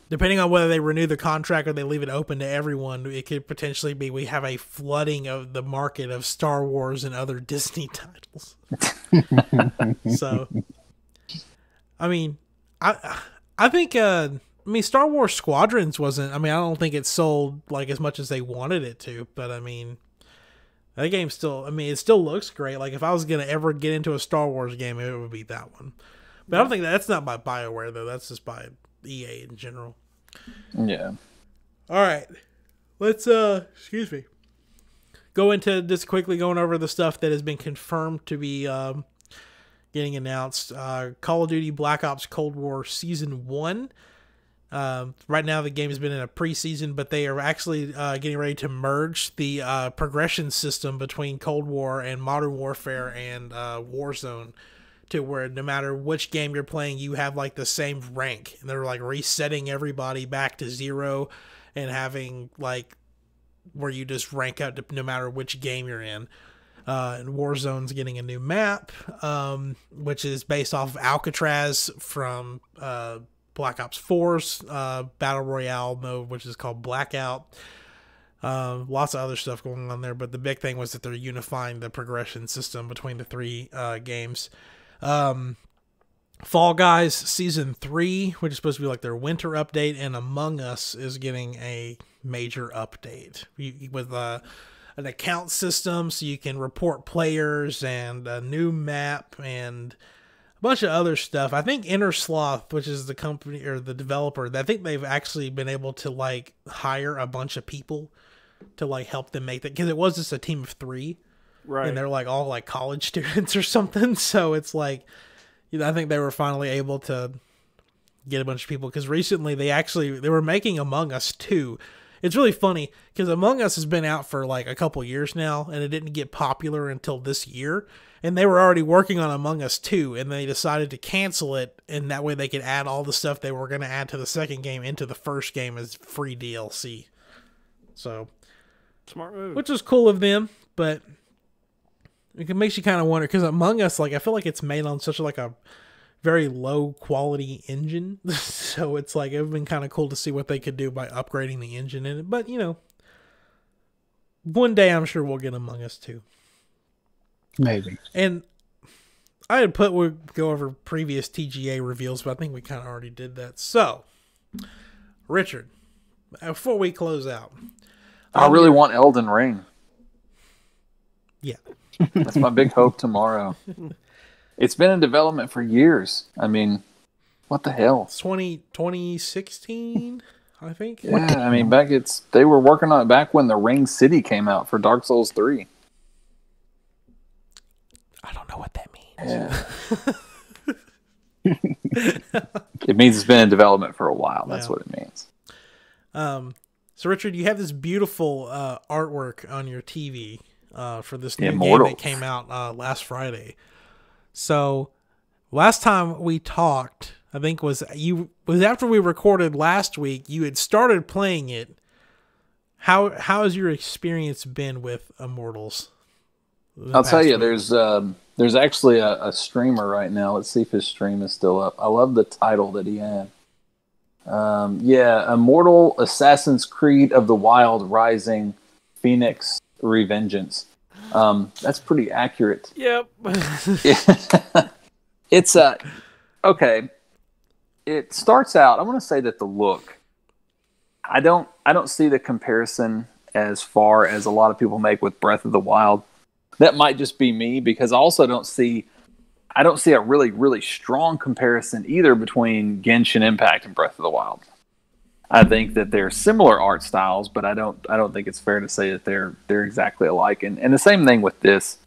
depending on whether they renew the contract or they leave it open to everyone, it could potentially be we have a flooding of the market of Star Wars and other Disney titles. So, I mean, I think Star Wars Squadrons wasn't. I mean, I don't think it sold like as much as they wanted it to, but I mean, that game still. I mean, it still looks great. Like if I was gonna ever get into a Star Wars game, it would be that one. But I don't think that's not by BioWare though. That's just by EA in general. Yeah. All right, let's excuse me. Go into just quickly going over the stuff that has been confirmed to be getting announced. Call of Duty Black Ops Cold War Season 1. Right now the game has been in a preseason, but they are actually getting ready to merge the progression system between Cold War and Modern Warfare and Warzone, to where no matter which game you're playing, you have like the same rank, and they're like resetting everybody back to 0 and having like where you just rank up no matter which game you're in. And Warzone's getting a new map, which is based off of Alcatraz from Black Ops 4's Battle Royale mode, which is called Blackout. Lots of other stuff going on there, but the big thing was that they're unifying the progression system between the 3 games. Fall Guys Season 3, which is supposed to be like their winter update, and Among Us is getting a major update with an account system so you can report players, and a new map, and a bunch of other stuff. I think Inner Sloth, which is the company or the developer, I think they've actually been able to like hire a bunch of people to like help them make that, because it was just a team of 3. Right. And they're like all like college students or something. So it's like, you know, I think they were finally able to get a bunch of people, because recently they were making Among Us 2. It's really funny because Among Us has been out for like a couple years now, and it didn't get popular until this year. And they were already working on Among Us 2, and they decided to cancel it, and that way they could add all the stuff they were going to add to the second game into the first game as free DLC. So, smart move. which is cool of them, but it makes you kind of wonder, because Among Us, like, I feel like it's made on such like a very low quality engine. So it's like, it would have been kind of cool to see what they could do by upgrading the engine in it. But, you know, one day I'm sure we'll get Among Us 2. Maybe. And I had put we'd go over previous TGA reveals, but I think we kind of already did that. So, Richard, before we close out, I really want Elden Ring. Yeah. That's my big hope tomorrow. It's been in development for years. I mean, what the hell? It's 2016, I think. Yeah, I mean, they were working on it back when the Ring City came out for Dark Souls 3. I don't know what that means. Yeah. It means it's been in development for a while. That's what it means. So, Richard, you have this beautiful artwork on your TV for this new Immortals game that came out last Friday. So, last time we talked, I think was after we recorded last week. You had started playing it. How has your experience been with Immortals? I'll tell you, there's actually a streamer right now. Let's see if his stream is still up. I love the title that he had. Immortal Assassin's Creed of the Wild Rising Phoenix Revengeance. That's pretty accurate. Yep. It's okay. It starts out, I want to say that the look, I don't see the comparison as far as a lot of people make with Breath of the Wild. That might just be me, because I also don't see a really, really strong comparison either between Genshin Impact and Breath of the Wild. I think that they're similar art styles, but I don't think it's fair to say that they're exactly alike. And the same thing with this.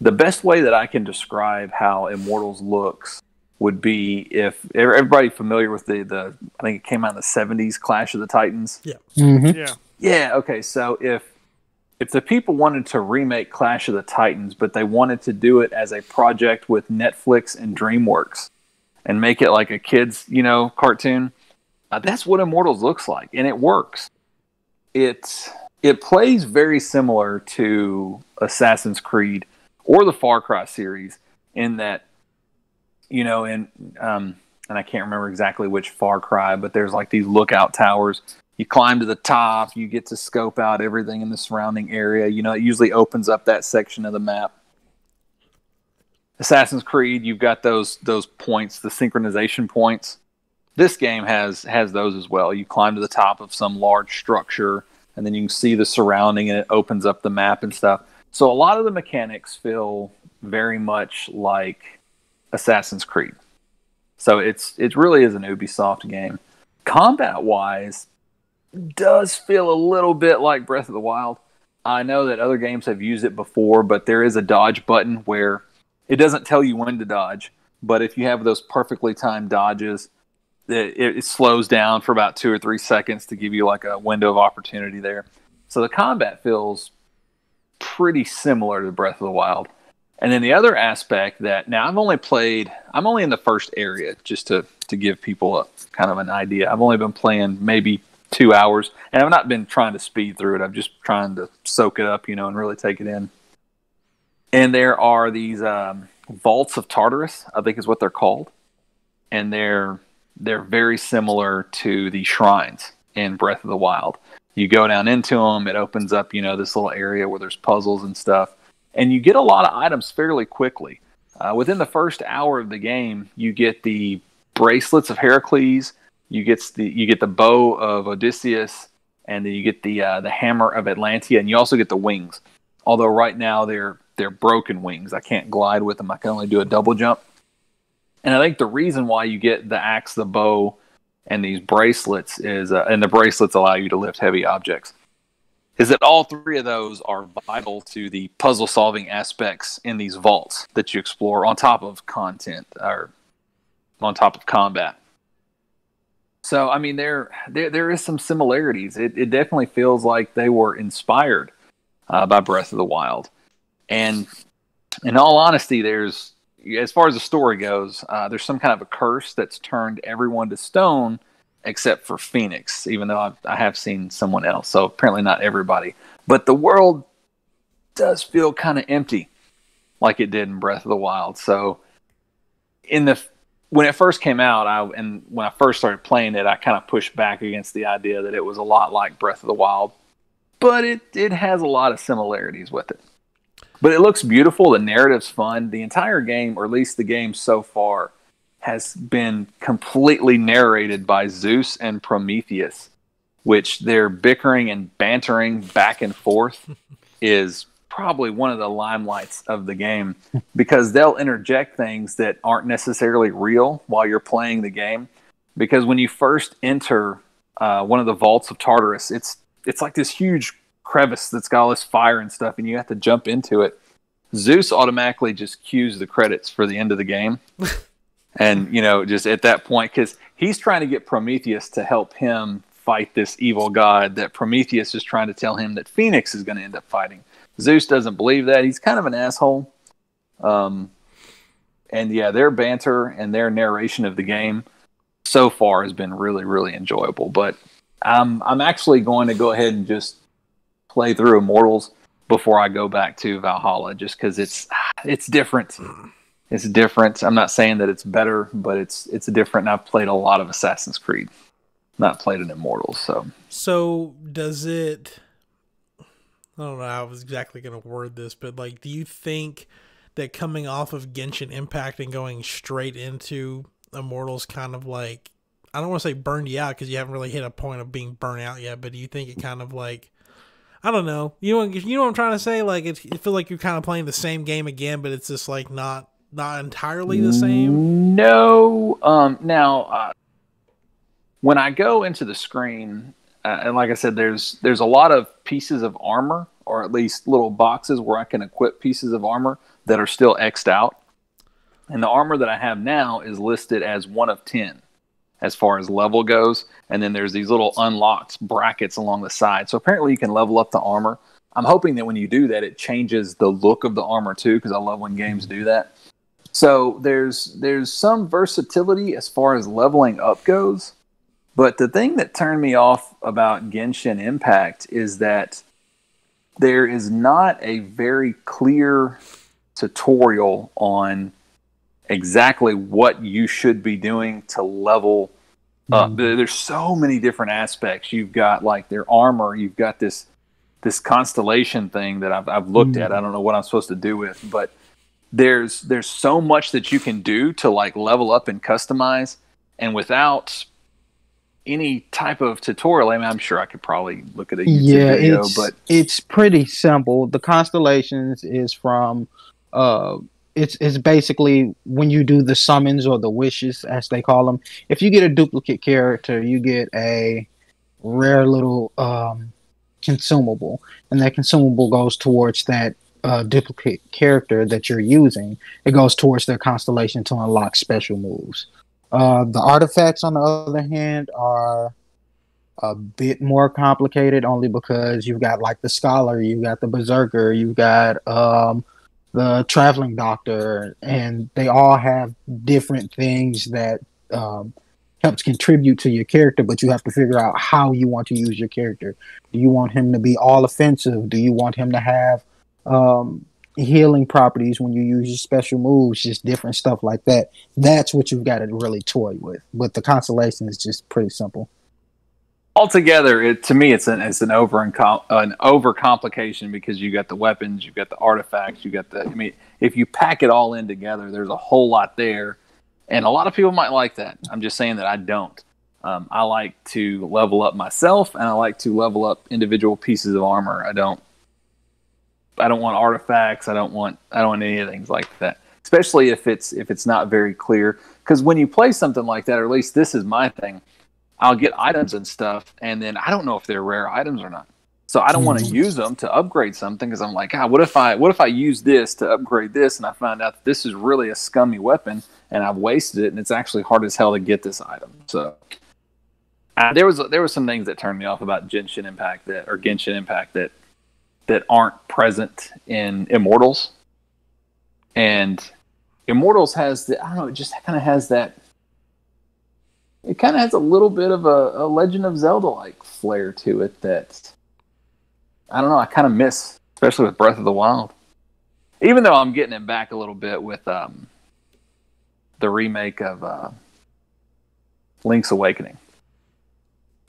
The best way that I can describe how Immortals looks would be if everybody familiar with the I think it came out in the 70s Clash of the Titans. Yeah. Mm-hmm. Yeah. Yeah, okay, so if the people wanted to remake Clash of the Titans, but they wanted to do it as a project with Netflix and DreamWorks and make it like a kid's, cartoon, that's what Immortals looks like, and it works. It plays very similar to Assassin's Creed or the Far Cry series in that, and I can't remember exactly which Far Cry, but there's like these lookout towers. You climb to the top, you get to scope out everything in the surrounding area. It usually opens up that section of the map. Assassin's Creed, you've got those points, the synchronization points. This game has those as well. You climb to the top of some large structure, and then you can see the surrounding, and it opens up the map and stuff. So a lot of the mechanics feel very much like Assassin's Creed. So it really is an Ubisoft game. Combat-wise, does feel a little bit like Breath of the Wild. I know that other games have used it before, but there is a dodge button where it doesn't tell you when to dodge, but if you have those perfectly timed dodges, it slows down for about 2 or 3 seconds to give you like a window of opportunity there. So the combat feels pretty similar to Breath of the Wild. And then the other aspect that, now I'm only in the first area, just to give people a kind of an idea. I've only been playing maybe 2 hours, and I've not been trying to speed through it. I'm just trying to soak it up, and really take it in. And there are these vaults of Tartarus, I think is what they're called, and they're very similar to the shrines in Breath of the Wild. You go down into them, it opens up, this little area where there's puzzles and stuff, and you get a lot of items fairly quickly. Within the first hour of the game, you get the bracelets of Heracles. You get the bow of Odysseus, and then you get the hammer of Atlantia, and you also get the wings. Although right now they're broken wings. I can't glide with them. I can only do a double jump. And I think the reason why you get the axe, the bow, and these bracelets is, and the bracelets allow you to lift heavy objects, is that all three of those are vital to the puzzle-solving aspects in these vaults that you explore on top of content or on top of combat. So, I mean, there is some similarities. It definitely feels like they were inspired by Breath of the Wild. And in all honesty, as far as the story goes, there's some kind of a curse that's turned everyone to stone except for Phoenix, even though I have seen someone else. So apparently not everybody. But the world does feel kind of empty like it did in Breath of the Wild. So in the when it first came out, and when I first started playing it, I kind of pushed back against the idea that it was a lot like Breath of the Wild, but it has a lot of similarities with it. But it looks beautiful. The narrative's fun. The entire game, or at least the game so far, has been completely narrated by Zeus and Prometheus, which their bickering and bantering back and forth is probably one of the limelights of the game, because they'll interject things that aren't necessarily real while you're playing the game. Because when you first enter one of the vaults of Tartarus, it's like this huge crevice that's got all this fire and stuff, and you have to jump into it. Zeus automatically just cues the credits for the end of the game. And, just at that point, because he's trying to get Prometheus to help him fight this evil god that Prometheus is trying to tell him that Phoenix is going to end up fighting. Zeus doesn't believe that. He's kind of an asshole. And yeah, their banter and their narration of the game so far has been really, really enjoyable. But I'm actually going to go ahead and just play through Immortals before I go back to Valhalla, just because it's different. It's different. I'm not saying that it's better, but it's different. And I've played a lot of Assassin's Creed, not played an Immortals. So does it? I don't know how I was exactly going to word this, but do you think that coming off of Genshin Impact and going straight into Immortals kind of I don't want to say burned you out, because you haven't really hit a point of being burnt out yet, but do you think it kind of I don't know. You know what I'm trying to say? It feels like you're kind of playing the same game again, but it's just not entirely the same. No. Now, when I go into the screen, and like I said, there's a lot of pieces of armor, or at least little boxes where I can equip pieces of armor that are still X'd out. And the armor that I have now is listed as 1 of 10 as far as level goes. And then there's these little unlocked brackets along the side. So apparently you can level up the armor. I'm hoping that when you do that, it changes the look of the armor too, because I love when games do that. So there's some versatility as far as leveling up goes. But the thing that turned me off about Genshin Impact is that there is not a very clear tutorial on exactly what you should be doing to level up. There's so many different aspects. You've got their armor. You've got this constellation thing that I've looked at. I don't know what I'm supposed to do with, but there's so much that you can do to level up and customize, and without any type of tutorial. I mean, I'm sure I could probably look at a YouTube video, but it's pretty simple. The constellations is from it's basically when you do the summons or the wishes, as they call them. If you get a duplicate character, you get a rare little consumable, and that consumable goes towards that duplicate character that you're using. It goes towards their constellation to unlock special moves. The artifacts, on the other hand, are a bit more complicated, only because you've got the scholar, you've got the berserker, you've got the traveling doctor, and they all have different things that helps contribute to your character, but you have to figure out how you want to use your character. Do you want him to be all offensive? Do you want him to have healing properties when you use your special moves? Just different stuff like that. That's what you've got to really toy with. But the constellation is just pretty simple. Altogether, to me, it's an overcomplication, because you got the weapons, you've got the artifacts, you got if you pack it all in together, there's a whole lot there, and a lot of people might like that. I'm just saying that I don't. I like to level up myself, and I like to level up individual pieces of armor. I don't want artifacts. I don't want any of things like that, especially if it's not very clear. Because when you play something like that, or at least this is my thing, I'll get items and stuff, and then I don't know if they're rare items or not. So I don't want to use them to upgrade something, because I'm like, what if I use this to upgrade this, and I find out that this is really a scummy weapon, and I've wasted it, and it's actually hard as hell to get this item. So there was some things that turned me off about Genshin Impact that aren't present in Immortals. And Immortals has it just kind of has that. It kind of has a little bit of a Legend of Zelda-like flair to it that, I don't know, I kind of miss, especially with Breath of the Wild. Even though I'm getting it back a little bit with the remake of Link's Awakening.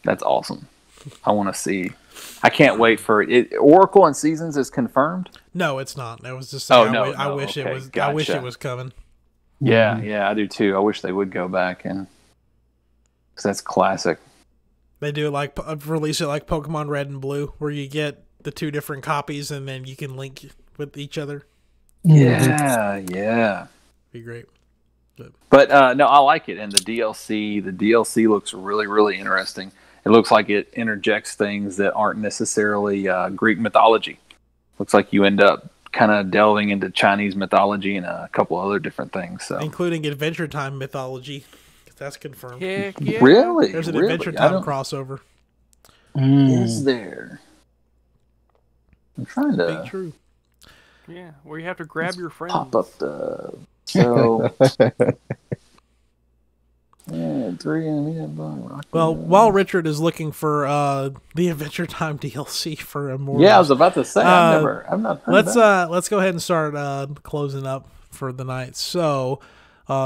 That's awesome. I want to see. I can't wait for it. Oracle and Seasons is confirmed. No, it's not. That was just saying. I wish okay, it was. gotcha. I wish it was coming. Yeah, I do too. I wish they would go back and because that's classic. They do like release it like Pokemon Red and Blue, where you get the 2 different copies and then you can link with each other. Yeah. Be great. But no, I like it, and the DLC looks really, really interesting. It looks like it interjects things that aren't necessarily Greek mythology. Looks like you end up kind of delving into Chinese mythology and a couple other different things. So, including Adventure Time mythology. That's confirmed. Heck yeah. Really? There's an Adventure Time crossover. Is there? I'm trying Be true. Yeah, where you have to grab your friends. pop up the... So... Yeah, 3 and Well, while Richard is looking for the Adventure Time DLC for Immortals, yeah, I was about to say I've not heard let's go ahead and start closing up for the night. So,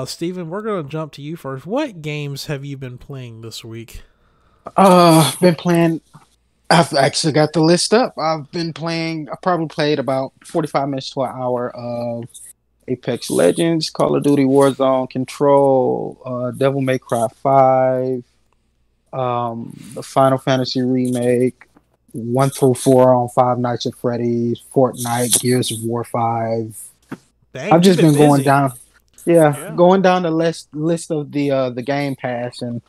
Steven, we're gonna jump to you first. What games have you been playing this week? Been playing. I've actually got the list up. I've been playing. I probably played about 45 minutes to an hour of Apex Legends, Call of Duty Warzone, Control, Devil May Cry 5, the Final Fantasy remake, 1 through 4 on Five Nights at Freddy's, Fortnite, Gears of War 5. Dang, I've just been busy. going down, going down the list of the Game Pass and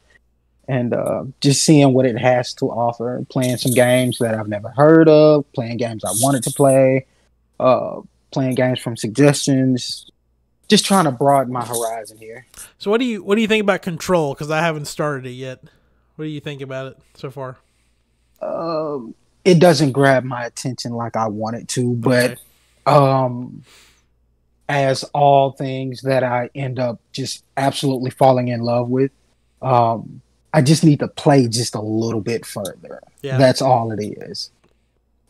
just seeing what it has to offer. Playing some games that I've never heard of, playing games I wanted to play. Playing games from suggestions, just trying to broaden my horizon here. So what do you think about Control? Because I haven't started it yet. What do you think about it so far? It doesn't grab my attention like I want it to, but as all things that I end up just absolutely falling in love with, I just need to play just a little bit further. Yeah. That's all it is.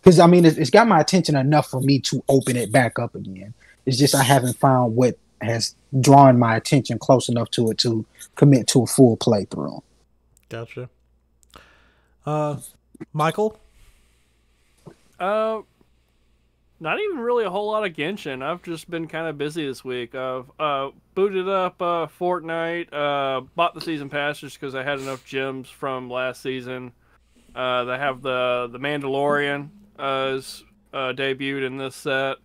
Because, I mean, it's got my attention enough for me to open it back up again. It's just I haven't found what has drawn my attention close enough to it to commit to a full playthrough. Gotcha. Michael? Not even really a whole lot of Genshin. I've just been kind of busy this week. I've booted up Fortnite, bought the season pass just because I had enough gems from last season. They have the Mandalorian is debuted in this set,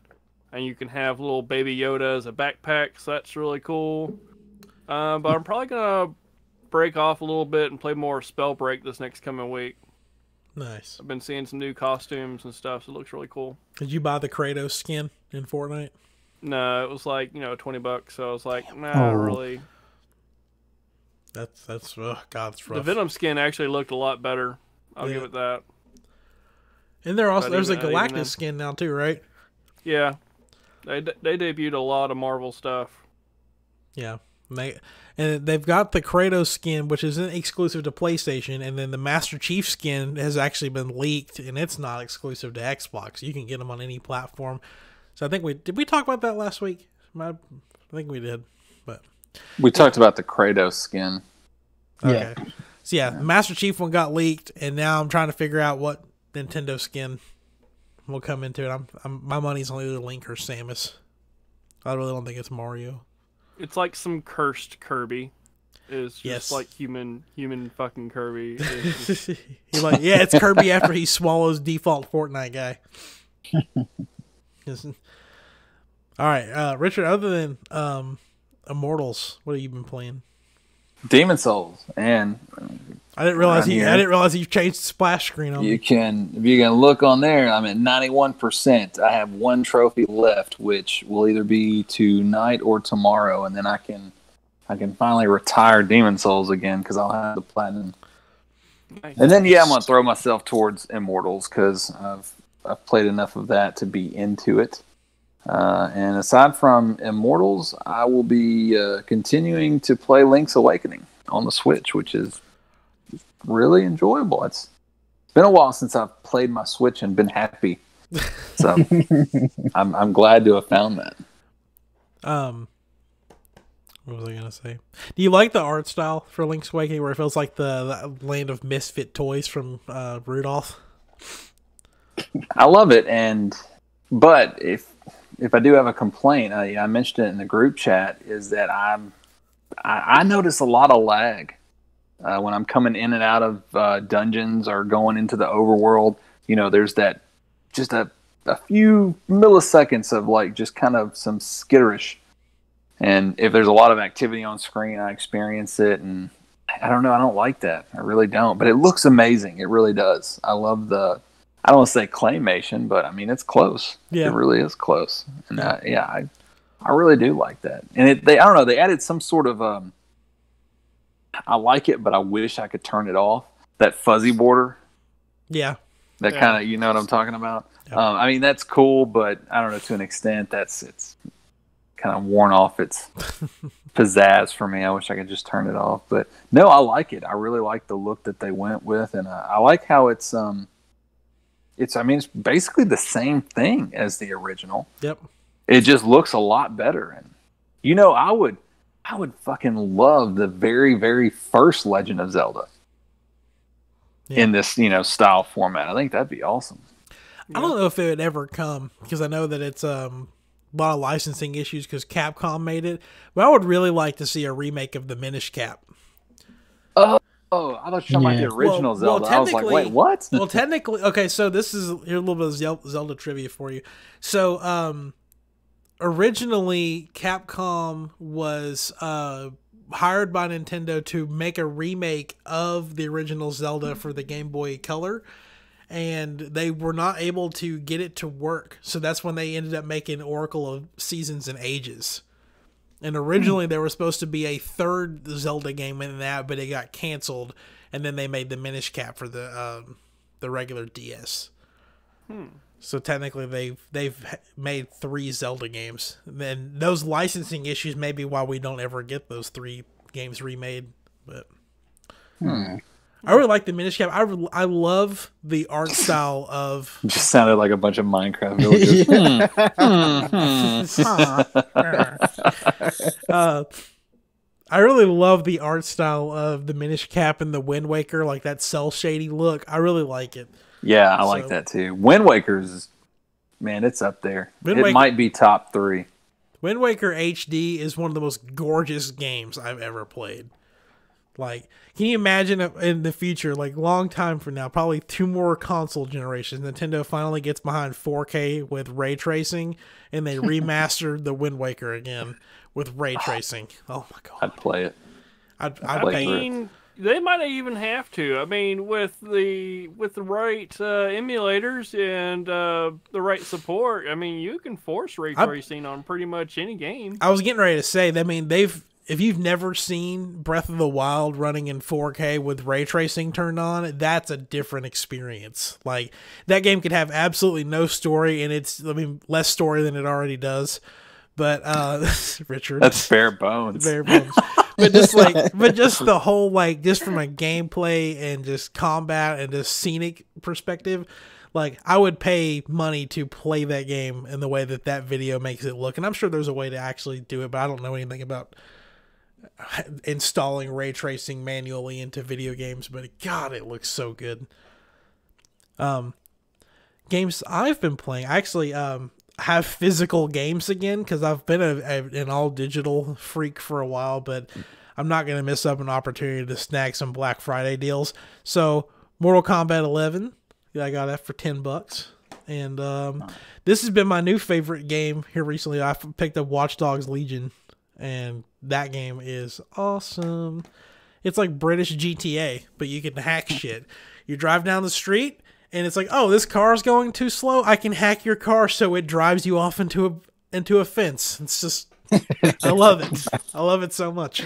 and you can have little baby Yoda as a backpack, so that's really cool. But I'm probably gonna break off a little bit and play more Spellbreak this next coming week. Nice. I've been seeing some new costumes and stuff, so it looks really cool. Did you buy the Kratos skin in Fortnite? No, it was like, $20, so I was like, nah, really. That's God, that's rough. The Venom skin actually looked a lot better. I'll give it that. And there's a Galactus skin now too, right? Yeah, they debuted a lot of Marvel stuff. Yeah, and they've got the Kratos skin, which isn't exclusive to PlayStation, and then the Master Chief skin has actually been leaked, and it's not exclusive to Xbox. You can get them on any platform. So I think did we talk about that last week? I think we did, but we talked about the Kratos skin. Okay. Yeah. So yeah, the Master Chief one got leaked, and now I'm trying to figure out what Nintendo skin will come into it. My money's on either Link or Samus. I really don't think it's Mario. It's like some cursed Kirby. It's just like human fucking Kirby. It's Kirby after he swallows default Fortnite guy. All right, Richard. Other than Immortals, what have you been playing? Demon Souls, and I didn't realize you changed the splash screen on. If you can look on there, I'm at 91%. I have one trophy left, which will either be tonight or tomorrow, and then I can finally retire Demon Souls again because I'll have the platinum. Nice. And then I'm gonna throw myself towards Immortals because I've played enough of that to be into it. And aside from Immortals, I will be continuing to play Link's Awakening on the Switch, which is really enjoyable. It's been a while since I've played my Switch and been happy, so I'm glad to have found that. What was I gonna say? Do you like the art style for Link's Awakening, where it feels like the land of misfit toys from Rudolph? I love it, but if I do have a complaint, I mentioned it in the group chat, is that I notice a lot of lag when I'm coming in and out of dungeons or going into the overworld. You know, there's that just a few milliseconds of like just kind of some skitterish. And if there's a lot of activity on screen, I experience it, and I don't know. I don't like that. I really don't. But it looks amazing. It really does. I love I don't want to say claymation, but I mean, it's close. Yeah. It really is close. And I really do like that. And I don't know, they added some sort of, I like it, but I wish I could turn it off. That fuzzy border. Yeah. That kind of, you know what I'm talking about? Yeah. I mean, that's cool, but I don't know, to an extent, it's kind of worn off its pizzazz for me. I wish I could just turn it off. But no, I like it. I really like the look that they went with. And I like how it's basically the same thing as the original. Yep. It just looks a lot better. And, you know, I would fucking love the very, very first Legend of Zelda in this, you know, style format. I think that'd be awesome. I don't know if it would ever come, because I know that it's a lot of licensing issues because Capcom made it. But I would really like to see a remake of the Minish Cap. Oh, I thought you were talking about the original Zelda. I was like, wait, what? Well, technically, okay, so here's a little bit of Zelda trivia for you. So, originally, Capcom was hired by Nintendo to make a remake of the original Zelda for the Game Boy Color, and they were not able to get it to work. So that's when they ended up making Oracle of Seasons and Ages. And originally there was supposed to be a third Zelda game in that, but it got canceled, and then they made the Minish Cap for the regular DS. So technically they've made 3 Zelda games. And those licensing issues may be why we don't ever get those 3 games remade. But I really like the Minish Cap. I love the art style of... It just sounded like a bunch of Minecraft villagers. I really love the art style of the Minish Cap and the Wind Waker, like that cel shady look. I really like it. Yeah, I like that too. Wind Waker's, man, it's up there. It might be top 3. Wind Waker HD is one of the most gorgeous games I've ever played. Like, can you imagine in the future, like long time from now, probably 2 more console generations, Nintendo finally gets behind 4K with ray tracing, and they remastered the Wind Waker again with ray tracing. Oh my god! I'd play it. I mean, they might even have to. I mean, with the right emulators and the right support, I mean, you can force ray tracing on pretty much any game. I was getting ready to say, I mean, if you've never seen Breath of the Wild running in 4K with ray tracing turned on, that's a different experience. Like, that game could have absolutely no story, and less story than it already does. But Richard, that's bare bones. Bare bones. But just the whole, like, just from a gameplay and just combat and just scenic perspective, like, I would pay money to play that game in the way that video makes it look. And I'm sure there's a way to actually do it, but I don't know anything about installing ray tracing manually into video games. But god, it looks so good. Games I've been playing, I actually have physical games again, because I've been an all digital freak for a while, but I'm not going to miss up an opportunity to snag some Black Friday deals. So Mortal Kombat 11, I got that for $10. And this has been my new favorite game here recently. I picked up Watch Dogs Legion, and that game is awesome. It's like British GTA, but you can hack shit. You drive down the street, and it's like, oh, this car's going too slow. I can hack your car so it drives you off into a fence. It's just, I love it. I love it so much.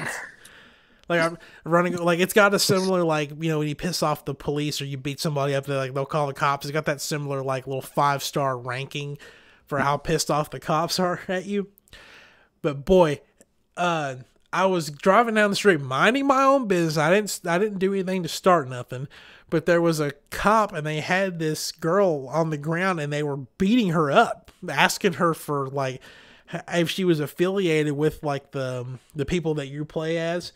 Like, I'm running, like, it's got a similar, like, you know, when you piss off the police or you beat somebody up, they'll call the cops. It's got that similar, like, little 5-star ranking for how pissed off the cops are at you. But boy, I was driving down the street minding my own business. I didn't do anything to start nothing. But there was a cop, and they had this girl on the ground, and they were beating her up, asking her for, like, if she was affiliated with like the people that you play as,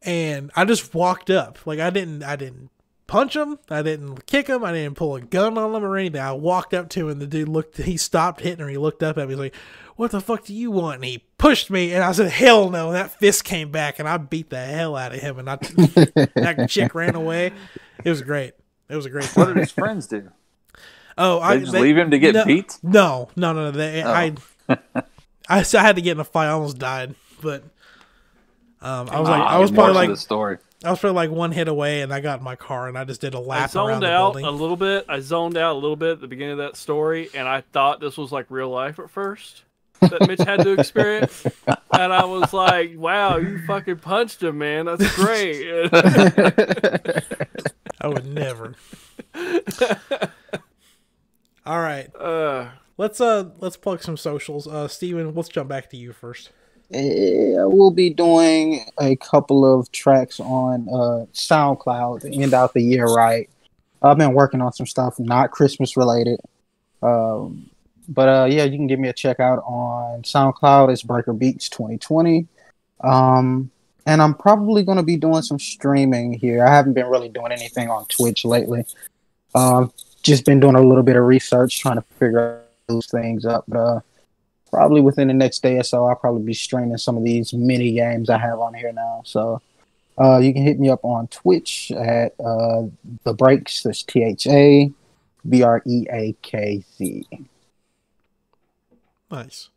and I just walked up. Like I didn't punch him, I didn't kick him, I didn't pull a gun on him or anything. I walked up to him, and the dude he stopped hitting her. He looked up at me, he's like, "What the fuck do you want?" And he pushed me, and I said, "Hell no!" And that fist came back, and I beat the hell out of him, and that chick ran away. It was great. It was a great time. What did his friends do? Oh, they just leave him to get beat? No. I had to get in a fight. I almost died, but I was probably like one hit away, and I got in my car, and I just did a lap around the building. I zoned out a little bit at the beginning of that story, and I thought this was like real life at first that Mitch had to experience, and I was like, "Wow, you fucking punched him, man! That's great." I would never. All right. Let's plug some socials. Steven, let's jump back to you first. We'll be doing a couple of tracks on SoundCloud to end out the year right. I've been working on some stuff not Christmas related. But yeah, you can give me a check out on SoundCloud. It's Breaker Beats 2020. And I'm probably going to be doing some streaming here. I haven't been really doing anything on Twitch lately. Just been doing a little bit of research, trying to figure those things up. But probably within the next day or so, I'll probably be streaming some of these mini games I have on here now. So you can hit me up on Twitch at The Breaks. That's THABREAKZ. Nice.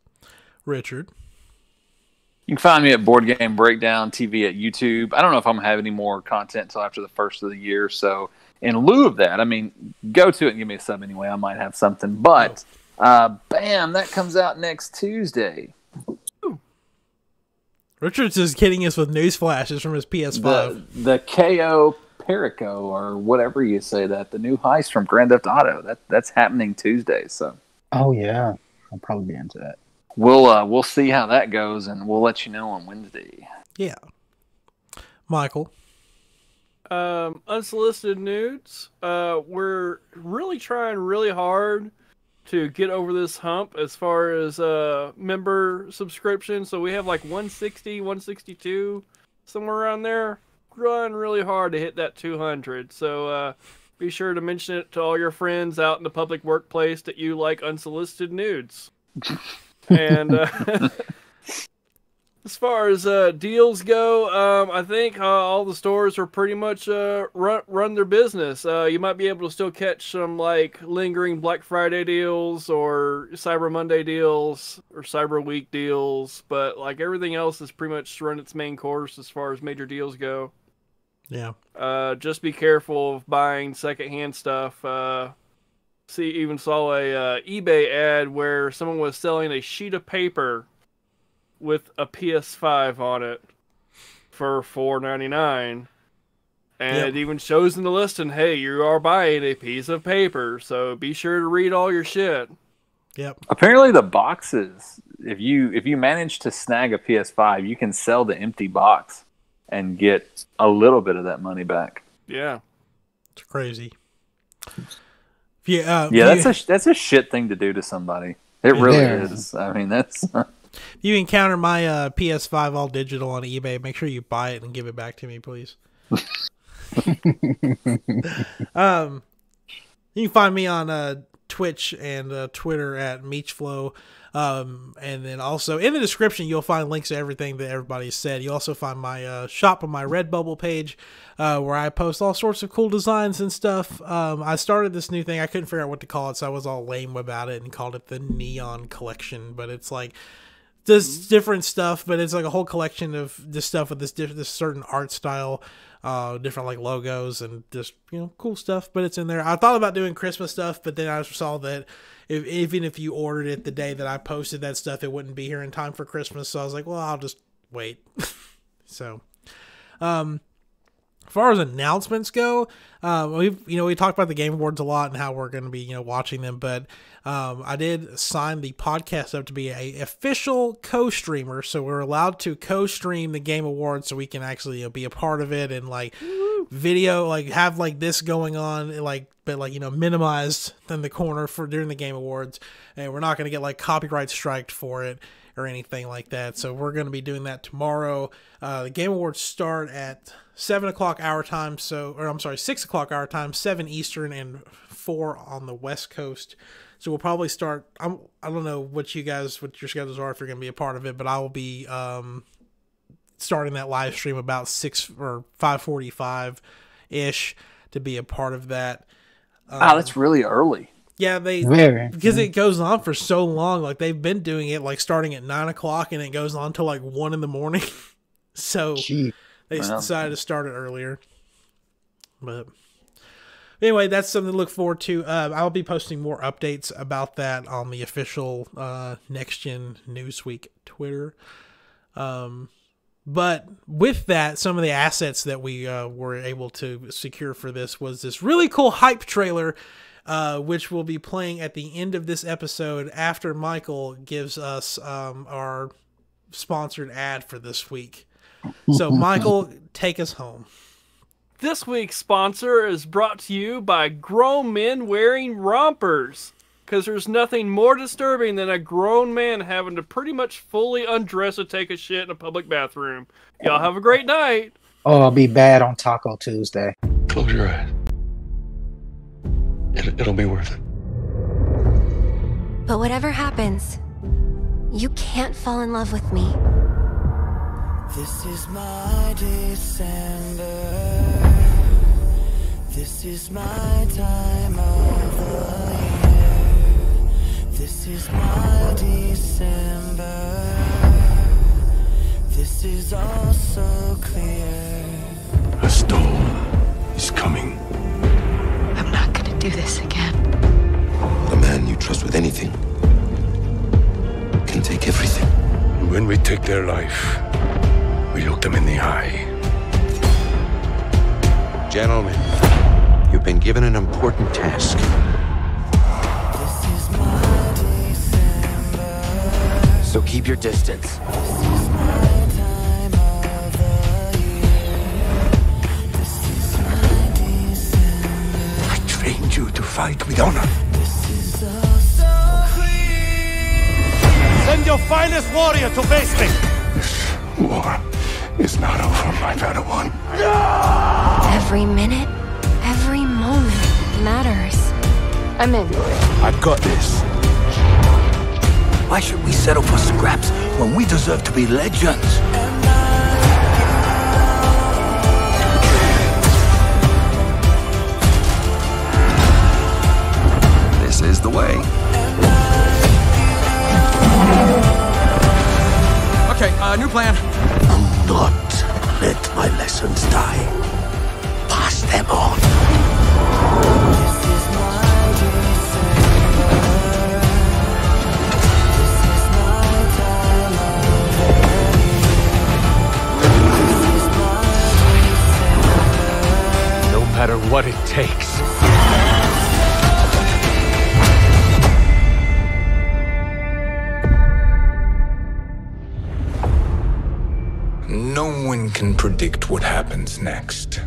Richard. You can find me at Board Game Breakdown TV at YouTube. I don't know if I'm going to have any more content until after the first of the year. So in lieu of that, I mean, go to it and give me a sub anyway. I might have something. But, bam, that comes out next Tuesday. Richard's just kidding us with news flashes from his PS5. The KO Perico, or whatever you say that, the new heist from Grand Theft Auto. That's happening Tuesday. So. Oh, yeah. I'll probably be into that. We'll see how that goes, and we'll let you know on Wednesday. Yeah. Michael. Unsolicited nudes. We're really trying really hard to get over this hump as far as member subscription. So we have like 160, 162, somewhere around there. Trying really hard to hit that 200. So be sure to mention it to all your friends out in the public workplace that you like unsolicited nudes. And as far as deals go, I think all the stores are pretty much run their business. You might be able to still catch some like lingering Black Friday deals or Cyber Monday deals or Cyber Week deals, but like everything else has pretty much run its main course as far as major deals go. Yeah. Just be careful of buying secondhand stuff. Even saw a eBay ad where someone was selling a sheet of paper with a PS5 on it for $4.99, and it even shows in the listing, "Hey, you are buying a piece of paper, so be sure to read all your shit." Yep. Apparently, the boxes, if you manage to snag a PS5, you can sell the empty box and get a little bit of that money back. Yeah, it's crazy. That's a shit thing to do to somebody. It really is. I mean, that's. If you encounter my PS5 all digital on eBay, make sure you buy it and give it back to me, please. You can find me on Twitch and Twitter at Meechflow. And then also in the description, you'll find links to everything that everybody said. You also find my shop on my Redbubble page, where I post all sorts of cool designs and stuff. I started this new thing. I couldn't figure out what to call it, so I was all lame about it and called it the Neon Collection. But it's like this different stuff, but it's like a whole collection of this stuff with this certain art style, different like logos and just cool stuff. But it's in there. I thought about doing Christmas stuff, but then I saw that even if you ordered it the day that I posted that stuff, it wouldn't be here in time for Christmas. So I was like, well, I'll just wait. So, as far as announcements go, we talked about the Game Awards a lot and how we're going to be watching them, but I did sign the podcast up to be a official co-streamer, so we're allowed to co-stream the Game Awards, so we can actually be a part of it and like video, like have like this going on, like but like minimized in the corner for during the Game Awards, and we're not going to get like copyright striked for it or anything like that. So we're going to be doing that tomorrow. The Game Awards start at 7 o'clock our time. 6 o'clock our time, 7 Eastern and 4 on the West Coast. So we'll probably start. I don't know what your schedules are if you're going to be a part of it, but I will be starting that live stream about 6 or 5:45 ish to be a part of that. That's really early. Yeah, because it goes on for so long. Like they've been doing it like starting at 9 o'clock and it goes on till like 1 in the morning. So they decided to start it earlier. But anyway, that's something to look forward to. I'll be posting more updates about that on the official Next Gen Newsweek Twitter. But with that, some of the assets that we were able to secure for this was this really cool hype trailer, which will be playing at the end of this episode after Michael gives us our sponsored ad for this week. So, Michael, take us home. This week's sponsor is brought to you by grown men wearing rompers. Because there's nothing more disturbing than a grown man having to pretty much fully undress to take a shit in a public bathroom. Y'all have a great night. Oh, I'll be bad on Taco Tuesday. Close your eyes. It'll be worth it. But whatever happens, you can't fall in love with me. This is my December. This is my time of the year. This is my December. This is all so clear. A storm is coming. I'm not gonna do this again. A man you trust with anything can take everything. When we take their life, we look them in the eye. Gentlemen, you've been given an important task. So keep your distance. I trained you to fight with honor. Send your finest warrior to face me. This war is not over, my Padawan. Every minute, every moment matters. I'm in. I've got this. Why should we settle for scraps when we deserve to be legends? This is the way. Okay, new plan. Do not let my lessons die. Pass them on. No matter what it takes. No one can predict what happens next.